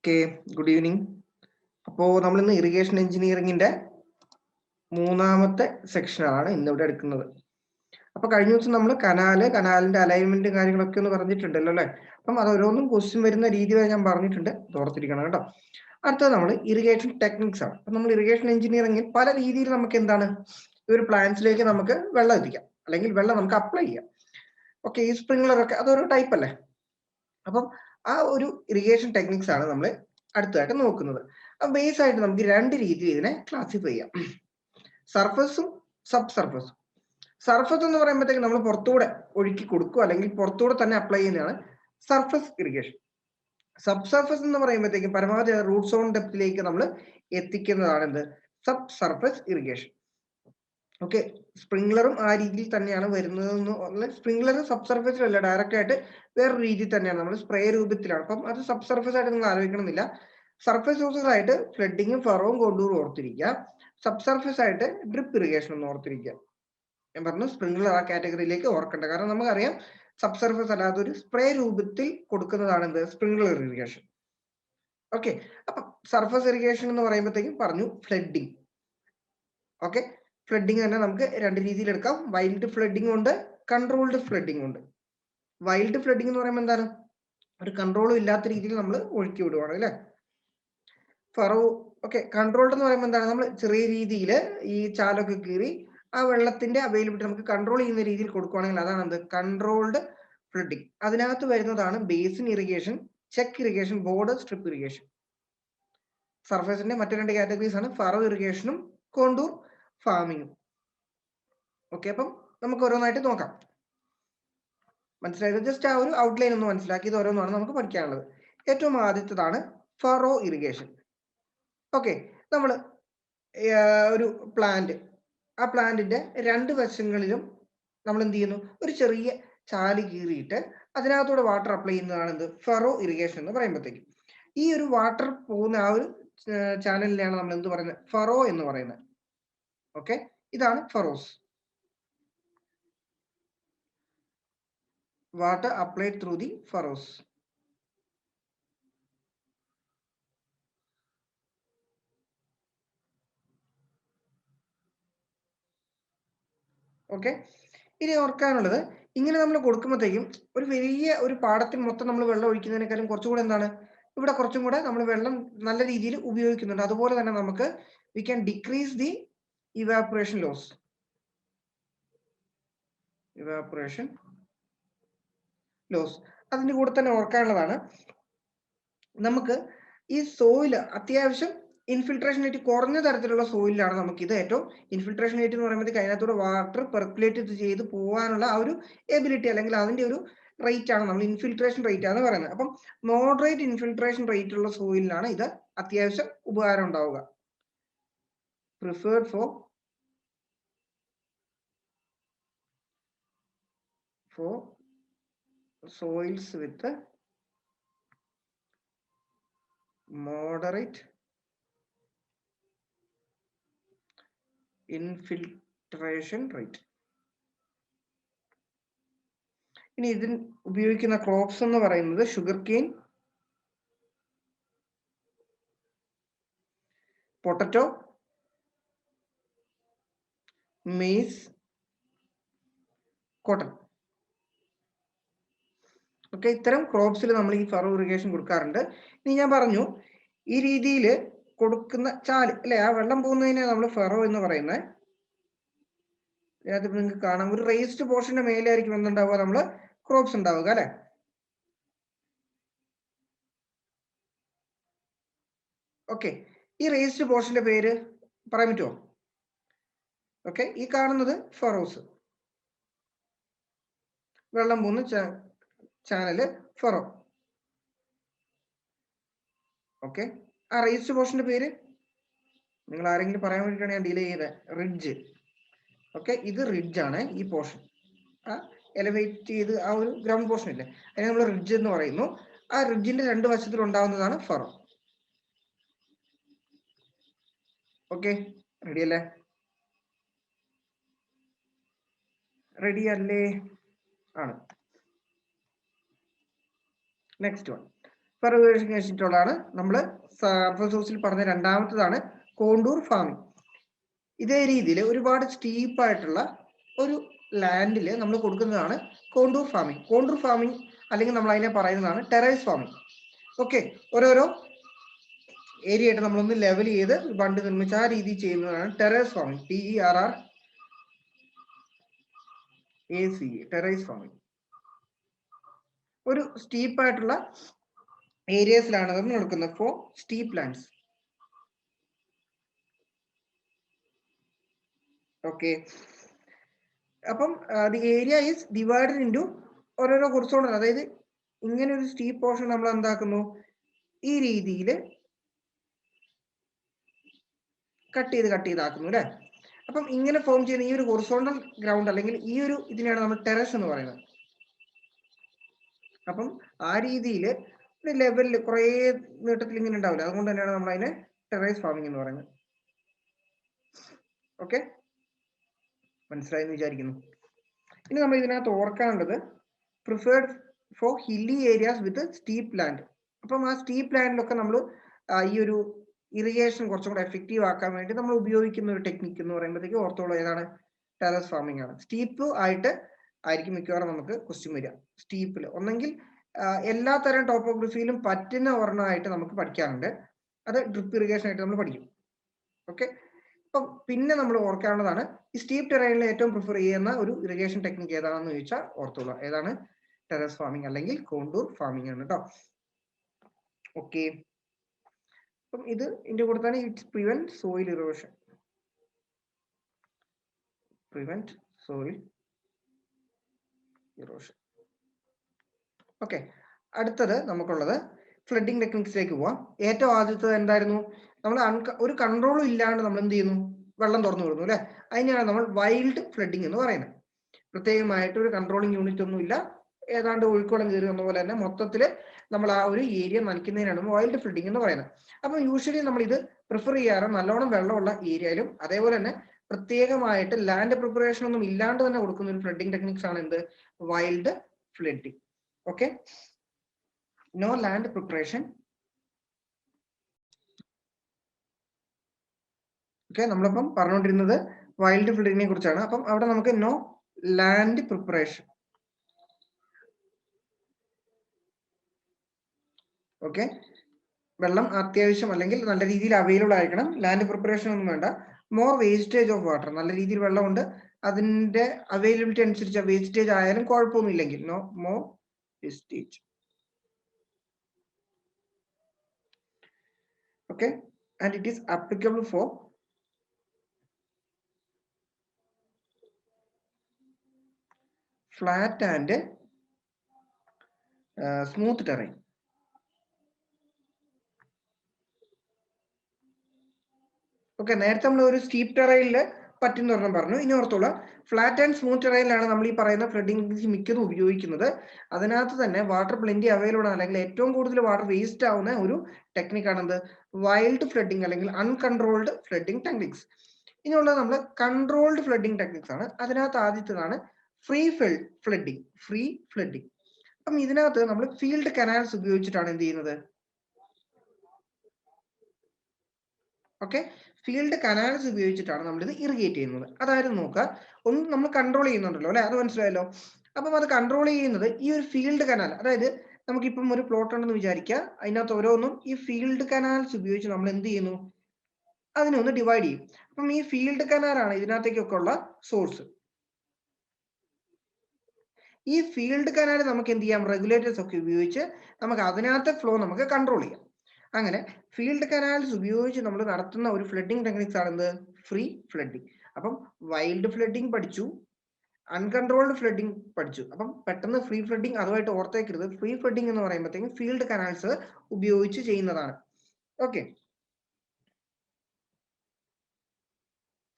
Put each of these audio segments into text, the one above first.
Okay, good evening. അപ്പോൾ നമ്മളിന്ന് irrigation എഞ്ചിനീയറിംഗിന്റെ മൂന്നാമത്തെ സെക്ഷനാണ് ഇന്നിവിടെ എടുക്കുന്നത്. അപ്പൊ കഴിഞ്ഞ ദിവസം നമ്മൾ കനാലിന്റെ അലൈൻമെന്റ് കാര്യങ്ങളൊക്കെ ഒന്ന് പറഞ്ഞിട്ടുണ്ടല്ലോ അല്ലെ. അപ്പം അത് ഓരോന്നും ക്വസ്റ്റ്യൻ വരുന്ന രീതി വരെ ഞാൻ പറഞ്ഞിട്ടുണ്ട്, ഓർത്തിരിക്കണം കേട്ടോ. അടുത്തത് നമ്മൾ ഇറിഗേഷൻ ടെക്നിക്സ് ആണ്. അപ്പൊ നമ്മൾ ഇറിഗേഷൻ എഞ്ചിനീയറിംഗിൽ പല രീതിയിൽ നമുക്ക് എന്താണ് ഈ ഒരു പ്ലാന്റ്സിലേക്ക് നമുക്ക് വെള്ളം എത്തിക്കാം, അല്ലെങ്കിൽ വെള്ളം നമുക്ക് അപ്ലൈ ചെയ്യാം. ഓക്കെ, ഈ സ്പ്രിംഗ്ലർ ഒക്കെ അതൊരു ടൈപ്പ് അല്ലേ. അപ്പം ആ ഒരു ഇറിഗേഷൻ ടെക്നിക്സ് ആണ് നമ്മൾ അടുത്തതായിട്ട് നോക്കുന്നത്. അപ്പൊ ബേസ് ആയിട്ട് നമുക്ക് രണ്ട് രീതിയിൽ ഇതിനെ ക്ലാസിഫൈ ചെയ്യാം, സർഫസും സബ് സർഫസും. സർഫസ് എന്ന് പറയുമ്പോഴത്തേക്ക് നമ്മൾ പുറത്തൂടെ ഒഴുക്കി കൊടുക്കുക, അല്ലെങ്കിൽ പുറത്തൂടെ തന്നെ അപ്ലൈ ചെയ്യുന്നതാണ് സർഫസ് ഇറിഗേഷൻ. സബ് സർഫസ് എന്ന് പറയുമ്പോഴത്തേക്കും പരമാവധി റൂട്ട് സോൺ ഡെപ്തിലേക്ക് നമ്മൾ എത്തിക്കുന്നതാണ് എന്ത്, സബ് സർഫസ് ഇറിഗേഷൻ. ഓക്കെ, സ്പ്രിംഗ്ലറും ആ രീതിയിൽ തന്നെയാണ് വരുന്നത്. സ്പ്രിംഗ്ലർ സബ് സർഫസിലല്ല, ഡയറക്റ്റ് ആയിട്ട് വേറൊരു രീതിയിൽ തന്നെയാണ്, നമ്മൾ സ്പ്രേ രൂപത്തിലാണ്. അപ്പം അത് സബ് സർഫസ് ആയിട്ട് നിങ്ങൾ ആലോചിക്കണമെന്നില്ല. സർഫസ് യൂസസ് ആയിട്ട് ഫ്ലഡിങ്ങും ഫറോവും കോണ്ടൂറും ഓർത്തിരിക്കുക. സബ് സർഫസ് ആയിട്ട് ഡ്രിപ്പ് ഇറിഗേഷൻ ഒന്ന് ഓർത്തിരിക്കുക. ഞാൻ പറഞ്ഞു സ്പ്രിംഗ്ലർ ആ കാറ്റഗറിയിലേക്ക് ഓർക്കണ്ട, കാരണം നമുക്കറിയാം സബ് സർഫസ് അല്ലാതെ ഒരു സ്പ്രേ രൂപത്തിൽ കൊടുക്കുന്നതാണ് എന്ത്, സ്പ്രിംഗ്ലർ ഇറിഗേഷൻ. ഓക്കെ, അപ്പൊ സർഫസ് ഇറിഗേഷൻ എന്ന് പറയുമ്പോഴത്തേക്കും പറഞ്ഞു ഫ്ലഡിങ്. ഓക്കെ, ഫ്ലഡിങ് തന്നെ നമുക്ക് രണ്ട് രീതിയിൽ എടുക്കാം. വൈൽഡ് ഫ്ലഡിങ് ഉണ്ട്, കൺട്രോൾഡ് ഫ്ലഡിങ് ഉണ്ട്. വൈൽഡ് ഫ്ലഡിങ് എന്ന് പറയുമ്പോൾ എന്താണ്, ഒരു കൺട്രോളും ഇല്ലാത്ത രീതിയിൽ നമ്മൾ ഒഴുക്കി വിടുവാണ് അല്ലെ. Faro okay. കൺട്രോൾഡ് എന്ന് പറയുമ്പോൾ എന്താണ്, നമ്മൾ ചെറിയ രീതിയിൽ ഈ ചാലൊക്കെ കീറി ആ വെള്ളത്തിന്റെ അവൈലബിലിറ്റി നമുക്ക് കൺട്രോൾ ചെയ്യുന്ന രീതിയിൽ കൊടുക്കുകയാണെങ്കിൽ അതാണ് എന്ത്, കൺട്രോൾഡ് ഫ്ലഡിങ്. അതിനകത്ത് വരുന്നതാണ് basin irrigation, check irrigation, border strip irrigation. സർഫേസിന്റെ മറ്റു രണ്ട് കാറ്റഗറീസ് ആണ് ഫറോ ഇറിഗേഷനും കോണ്ടൂർ ഫാമിങ്ങും. ഓക്കെ, അപ്പം നമുക്ക് ഓരോന്നായിട്ട് നോക്കാം. മനസ്സിലായത്? ജസ്റ്റ് ആ ഒരു ഔട്ട്ലൈൻ ഒന്ന് മനസ്സിലാക്കി ഇത് ഓരോന്നാണ് നമുക്ക് പഠിക്കാനുള്ളത്. ഏറ്റവും ആദ്യത്തേതാണ് ഫറോ ഇറിഗേഷൻ. ഓക്കെ, നമ്മൾ ഒരു പ്ലാന്റ്, ആ പ്ലാന്റിന്റെ രണ്ട് വശങ്ങളിലും നമ്മൾ എന്ത് ചെയ്യുന്നു, ഒരു ചെറിയ ചാല് കീറിയിട്ട് അതിനകത്തൂടെ വാട്ടർ അപ്ലൈ ചെയ്യുന്നതാണ് എന്ത്, ഫറോ ഇറിഗേഷൻ എന്ന് പറയുമ്പോഴത്തേക്കും. ഈ ഒരു വാട്ടർ പോകുന്ന ആ ഒരു ചാനലിനെയാണ് നമ്മൾ എന്ത് പറയുന്നത്, ഫറോ എന്ന് പറയുന്നത്. ഓക്കെ, ഇതാണ് Pharos. Water applied through the furrows. Okay, ഇനി ഓർക്കാനുള്ളത്, ഇങ്ങനെ നമ്മൾ കൊടുക്കുമ്പോഴത്തേക്കും ഒരു വലിയ ഒരു പാടത്തിൽ മൊത്തം നമ്മൾ വെള്ളം ഒഴിക്കുന്നതിനേക്കാളും കുറച്ചുകൂടെ എന്താണ്, ഇവിടെ കുറച്ചും കൂടെ നമ്മൾ വെള്ളം നല്ല രീതിയിൽ ഉപയോഗിക്കുന്നുണ്ട്. അതുപോലെ തന്നെ നമുക്ക് we can decrease the evaporation loss. Evaporation loss അതിന്റെ കൂടെ തന്നെ ഓർക്കാനുള്ളതാണ്, നമുക്ക് ഈ സോയിൽ അത്യാവശ്യം ഇൻഫിൽട്രേഷൻ റേറ്റ് കുറഞ്ഞ തരത്തിലുള്ള സോയിലാണ് നമുക്ക് ഇത് ഏറ്റവും, ഇൻഫിൽട്രേഷൻ റേറ്റ് എന്ന് പറയുമ്പോൾ അതിനകത്തൂടെ വാട്ടർ പെർക്കുലേറ്റ് ചെയ്ത് പോകാനുള്ള ആ ഒരു എബിലിറ്റി, അല്ലെങ്കിൽ അതിന്റെ ഒരു റേറ്റ് ആണ് നമ്മൾ ഇൻഫിൽട്രേഷൻ റേറ്റ് ആണ് പറയുന്നത്. അപ്പം മോഡറേറ്റ് ഇൻഫിൽട്രേഷൻ റേറ്റ് ഉള്ള സോയിലാണ് ഇത് അത്യാവശ്യം ഉപകാരം ഉണ്ടാവുക. Preferred for soils with moderate infiltration rate. ഇനി ഇതിന് ഉപയോഗിക്കുന്ന ക്രോപ്സ് എന്ന് പറയുന്നത് sugar cane, potato, maize, cotton. Okay, ഇത്തരം ക്രോപ്സിൽ നമ്മൾ ഈ ഫറോ ഇറിഗേഷൻ കൊടുക്കാറുണ്ട്. ഇനി ഞാൻ പറഞ്ഞു ഈ രീതിയിൽ കൊടുക്കുന്ന ചാല് അല്ലെ, ആ വെള്ളം പോകുന്നതിനെ നമ്മൾ ഫറോ എന്ന് പറയുന്നത്. ഇതിനകത്ത് നിങ്ങൾക്ക് കാണാം ഒരു റേസ്ഡ് പോർഷന്റെ മേലെയായിരിക്കും എന്തുണ്ടാവുക, നമ്മൾ ക്രോപ്സ് ഉണ്ടാവുക അല്ലെ. ഓക്കെ, ഈ റേസ്ഡ് പോർഷന്റെ പേര് പറയാൻ പറ്റുമോ? ഓക്കെ, ഈ കാണുന്നത് ഫറോസ്, വെള്ളം പോകുന്ന ചാനല് ഫറോ. ഓക്കെ, ആ റേസ്ഡ് പോർഷന്റെ പേര് നിങ്ങൾ ആരെങ്കിലും പറയാൻ വേണ്ടിയിട്ടാണ് ഞാൻ ഡിലേ ചെയ്തത്, റിഡ്ജ്. ഓക്കെ, ഇത് റിഡ്ജ് ആണ്. ഈ പോർഷൻ ആ എലിവേറ്റ് ചെയ്ത് ആ ഒരു ഗ്രൗണ്ട് പോർഷൻ ഇല്ലേ, അതിനെ നമ്മൾ റിഡ്ജ് എന്ന് പറയുന്നു. ആ റിഡ്ജിന്റെ രണ്ട് വശത്തിൽ ഉണ്ടാവുന്നതാണ് ഫറോ. ഓക്കെ, റെഡി അല്ലേ? റെഡി അല്ലേ? ആണ്. നെക്സ്റ്റ് വൺ, കഴിച്ചിട്ടുള്ളതാണ് നമ്മൾ സർഫസ് ഹൗസിൽ പറഞ്ഞ രണ്ടാമത്തതാണ് കോണ്ടൂർ ഫാമിംഗ്. ഇതേ രീതിയിൽ ഒരുപാട് സ്റ്റീപ്പ് ആയിട്ടുള്ള ഒരു ലാൻഡിൽ നമ്മൾ കൊടുക്കുന്നതാണ് കോണ്ടൂർ ഫാമിംഗ്. കോണ്ടൂർ ഫാമിംഗ് അല്ലെങ്കിൽ നമ്മൾ അതിനെ പറയുന്നതാണ് ടെറൈസ് ഫാമിംഗ്. ഓക്കെ, ഓരോരോ ഏരിയ ആയിട്ട് നമ്മളൊന്ന് ലെവൽ ചെയ്ത് ബണ്ട് നിർമ്മിച്ച് ആ രീതി ചെയ്യുന്നതാണ് terrace farming. TERRACE, terrace farming. ഒരു സ്റ്റീപ്പ് ആയിട്ടുള്ള ഏരിയസിലാണ് നമ്മൾ നടക്കുന്നത് ഫോർ സ്റ്റീപ്പ് ലാൻഡ്സ്. ഓക്കെ, അപ്പം the area is divided into ഓരോരോ ഹൊറിസോണ്ടൽ, അതായത് ഇങ്ങനെ ഒരു സ്റ്റീപ്പ് പോർഷൻ നമ്മൾ എന്താക്കുന്നു, ഈ രീതിയിൽ കട്ട് ചെയ്താക്കുന്നു അല്ലേ. അപ്പം ഇങ്ങനെ ഫോം ചെയ്യുന്ന ഈ ഒരു ഹൊറിസോണ്ടൽ ഗ്രൗണ്ട് അല്ലെങ്കിൽ ഈ ഒരു ഇതിനെയാണ് നമ്മൾ ടെറസ് എന്ന് പറയുന്നത്. അപ്പം ആ രീതിയിൽ ഒരു ലെവലിൽ കുറേ നീട്ടത്തിൽ ഇങ്ങനെ ഉണ്ടാവില്ല, അതുകൊണ്ട് തന്നെയാണ് നമ്മൾ അതിനെ ടെറൈസ് ഫാമിംഗ് എന്ന് പറയുന്നത്. ഓക്കെ, മനസ്സിലായെന്ന് വിചാരിക്കുന്നു. ഇനി നമ്മൾ ഇതിനകത്ത് ഓർക്കാനുള്ളത് preferred for hilly areas with steep land. അപ്പം ആ സ്റ്റീപ്പ് ലാൻഡിലൊക്കെ നമ്മൾ ഈ ഒരു ഇറിഗേഷൻ കുറച്ചും കൂടെ എഫക്റ്റീവ് ആക്കാൻ വേണ്ടി നമ്മൾ ഉപയോഗിക്കുന്ന ഒരു ടെക്നിക്ക് എന്ന് പറയുമ്പോഴത്തേക്ക് ഓർത്തോളം ഏതാണ്, ടെറസ് ഫാമിംഗ് ആണ്. സ്റ്റീപ്പ് ആയിട്ട് ആയിരിക്കും മിക്കവാറും നമുക്ക് ക്വസ്റ്റ്യൻ വരിക. സ്റ്റീപ്പിൽ ഒന്നെങ്കിൽ എല്ലാ തരം ടോപ്പോഗ്രഫിയിലും പറ്റുന്ന ഒരെണ്ണമായിട്ട് നമുക്ക് പഠിക്കാറുണ്ട്, അത് ഡ്രിപ്പ് ഇറിഗേഷൻ ആയിട്ട് നമ്മൾ പഠിക്കും. ഓക്കെ, അപ്പം പിന്നെ നമ്മൾ ഓർക്കാനുള്ളതാണ് ഈ സ്റ്റീപ്പ് ടെറൈനിൽ ഏറ്റവും പ്രിഫർ ചെയ്യുന്ന ഒരു ഇറിഗേഷൻ ടെക്നിക്ക് ഏതാണെന്ന് ചോദിച്ചാൽ ഓർത്തോളാം, ഏതാണ്, ടെറസ് ഫാമിംഗ് അല്ലെങ്കിൽ കോണ്ടൂർ ഫാമിംഗ് ആണ് കേട്ടോ. ഓക്കെ, അപ്പം ഇത് ഇതിന്റെ കൂടെ തന്നെ it's prevent soil erosion. Okay, അടുത്തത് നമുക്കുള്ളത് ഫ്ലഡിംഗ് ടെക്നിക്സിലേക്ക് പോവാം. ഏറ്റവും ആദ്യത്തത് എന്തായിരുന്നു, നമ്മൾ ഒരു കൺട്രോളും ഇല്ലാണ്ട് നമ്മൾ എന്ത് ചെയ്യുന്നു, വെള്ളം തുറന്നു വിടുന്നു അല്ലെ, അതിനെയാണ് നമ്മൾ വൈൽഡ് ഫ്ലഡിംഗ് എന്ന് പറയുന്നത്. പ്രത്യേകമായിട്ട് ഒരു കൺട്രോളിങ് യൂണിറ്റ് ഒന്നും ഇല്ല, ഏതാണ്ട് ഒഴുക്കുവെള്ളം കയറി വന്ന പോലെ തന്നെ മൊത്തത്തിൽ നമ്മൾ ആ ഒരു ഏരിയ നനയ്ക്കുന്നതിനാണ് വൈൽഡ് ഫ്ലഡിംഗ് എന്ന് പറയുന്നത്. അപ്പം യൂഷ്വലി നമ്മൾ ഇത് പ്രിഫർ ചെയ്യാറ് നല്ലോണം വെള്ളമുള്ള ഏരിയയിലും അതേപോലെ തന്നെ പ്രത്യേകമായിട്ട് ലാൻഡ് പ്രിപ്പറേഷൻ ഒന്നും ഇല്ലാണ്ട് തന്നെ കൊടുക്കുന്ന ഒരു ഫ്ലഡിംഗ് ടെക്നിക്സ് ആണ് എന്ത്, wild flooding. Okay, no land preparation. Okay, നമ്മളിപ്പം പറഞ്ഞുകൊണ്ടിരുന്നത് വൈൽഡ് ഫ്ലഡിങ്ങിനെ കുറിച്ചാണ്. അപ്പം അവിടെ നമുക്ക് നോ ലാൻഡ് പ്രിപ്പറേഷൻ. ഓക്കെ, വെള്ളം അത്യാവശ്യം അല്ലെങ്കിൽ നല്ല രീതിയിൽ അവൈലബിൾ ആയിരിക്കണം, ലാൻഡ് പ്രിപ്പറേഷൻ ഒന്നും വേണ്ട. മോർ വേസ്റ്റേജ് ഓഫ് വാട്ടർ, നല്ല രീതിയിൽ വെള്ളമുണ്ട്, അതിന്റെ അവൈലബിലിറ്റി അനുസരിച്ച് വേസ്റ്റേജ് ആയാലും കുഴപ്പമൊന്നുമില്ലെങ്കിൽ no more wastage. Okay, and it is applicable for flat and smooth terrain. Okay, നേരത്തെ നമ്മൾ ഒരു സ്റ്റീപ്പ് ടെറൈനിൽ പറ്റുന്ന ഒരെണ്ണം പറഞ്ഞു. ഇനി ഓർത്തോളാം, ഫ്ലാറ്റ് ആൻഡ് സ്മൂത്ത് ടെറൈനിലാണ് നമ്മൾ ഈ പറയുന്ന ഫ്ലഡിംഗ് മിക്കതും ഉപയോഗിക്കുന്നത്. അതിനകത്ത് തന്നെ വാട്ടർ പ്ലെന്റി അവൈലബിൾ ആണ്, അല്ലെങ്കിൽ ഏറ്റവും കൂടുതൽ വാട്ടർ വേസ്റ്റ് ആവുന്ന ഒരു ടെക്നിക്കാണ് എന്ത്, വൈൽഡ് ഫ്ലഡിംഗ് അല്ലെങ്കിൽ അൺകൺട്രോൾഡ് ഫ്ലഡിംഗ് ടെക്നിക്സ്. ഇനിയുള്ളത് നമ്മൾ കൺട്രോൾഡ് ഫ്ലഡിംഗ് ടെക്നിക്സ് ആണ്. അതിനകത്ത് ആദ്യത്തേതാണ് ഫ്രീ ഫ്ലഡിംഗ്. അപ്പം ഇതിനകത്ത് നമ്മൾ ഫീൽഡ് കനാൽസ് ഉപയോഗിച്ചിട്ടാണ് എന്ത് ചെയ്യുന്നത്. ഓക്കെ, ഫീൽഡ് കനാൽസ് ഉപയോഗിച്ചിട്ടാണ് നമ്മൾ ഇത് ഇറിഗേറ്റ് ചെയ്യുന്നത്. അതായത് നോക്കുക, ഒന്ന് നമ്മൾ കൺട്രോൾ ചെയ്യുന്നുണ്ടല്ലോ അല്ലെ, അത് മനസ്സിലായല്ലോ. അപ്പം അത് കൺട്രോൾ ചെയ്യുന്നത് ഈ ഒരു ഫീൽഡ് കനാൽ, അതായത് നമുക്കിപ്പം ഒരു പ്ലോട്ട് ഉണ്ടെന്ന് വിചാരിക്കുക, അതിനകത്ത് ഓരോന്നും ഈ ഫീൽഡ് കനാൽസ് ഉപയോഗിച്ച് നമ്മൾ എന്ത് ചെയ്യുന്നു, അതിനെ ഒന്ന് ഡിവൈഡ് ചെയ്യും. അപ്പം ഈ ഫീൽഡ് കനാലാണ് ഇതിനകത്തേക്കൊക്കെ ഉള്ള സോഴ്സ്. ഈ ഫീൽഡ് കനാൽ നമുക്ക് എന്ത് ചെയ്യാം, റെഗുലേറ്റേഴ്സ് ഒക്കെ ഉപയോഗിച്ച് നമുക്ക് അതിനകത്തെ ഫ്ലോ നമുക്ക് കൺട്രോൾ ചെയ്യാം. അങ്ങനെ ഫീൽഡ് കനാൽസ് ഉപയോഗിച്ച് നമ്മൾ നടത്തുന്ന ഒരു ഫ്ലഡിംഗ് ടെക്നിക്സ് ആണ് എന്ത്, ഫ്രീ ഫ്ലഡിംഗ്. അപ്പം വൈൽഡ് ഫ്ലഡിംഗ് പഠിച്ചു, അൺകൺട്രോൾഡ് ഫ്ലഡിംഗ് പഠിച്ചു. അപ്പം പെട്ടെന്ന് ഫ്രീ ഫ്ലഡിംഗ് അതുമായിട്ട് ഓർത്തേക്കരുത്. ഫ്രീ ഫ്ലഡിംഗ് എന്ന് പറയുമ്പോഴത്തേക്കും ഫീൽഡ് കനാൽസ് ഉപയോഗിച്ച് ചെയ്യുന്നതാണ്. ഓക്കെ,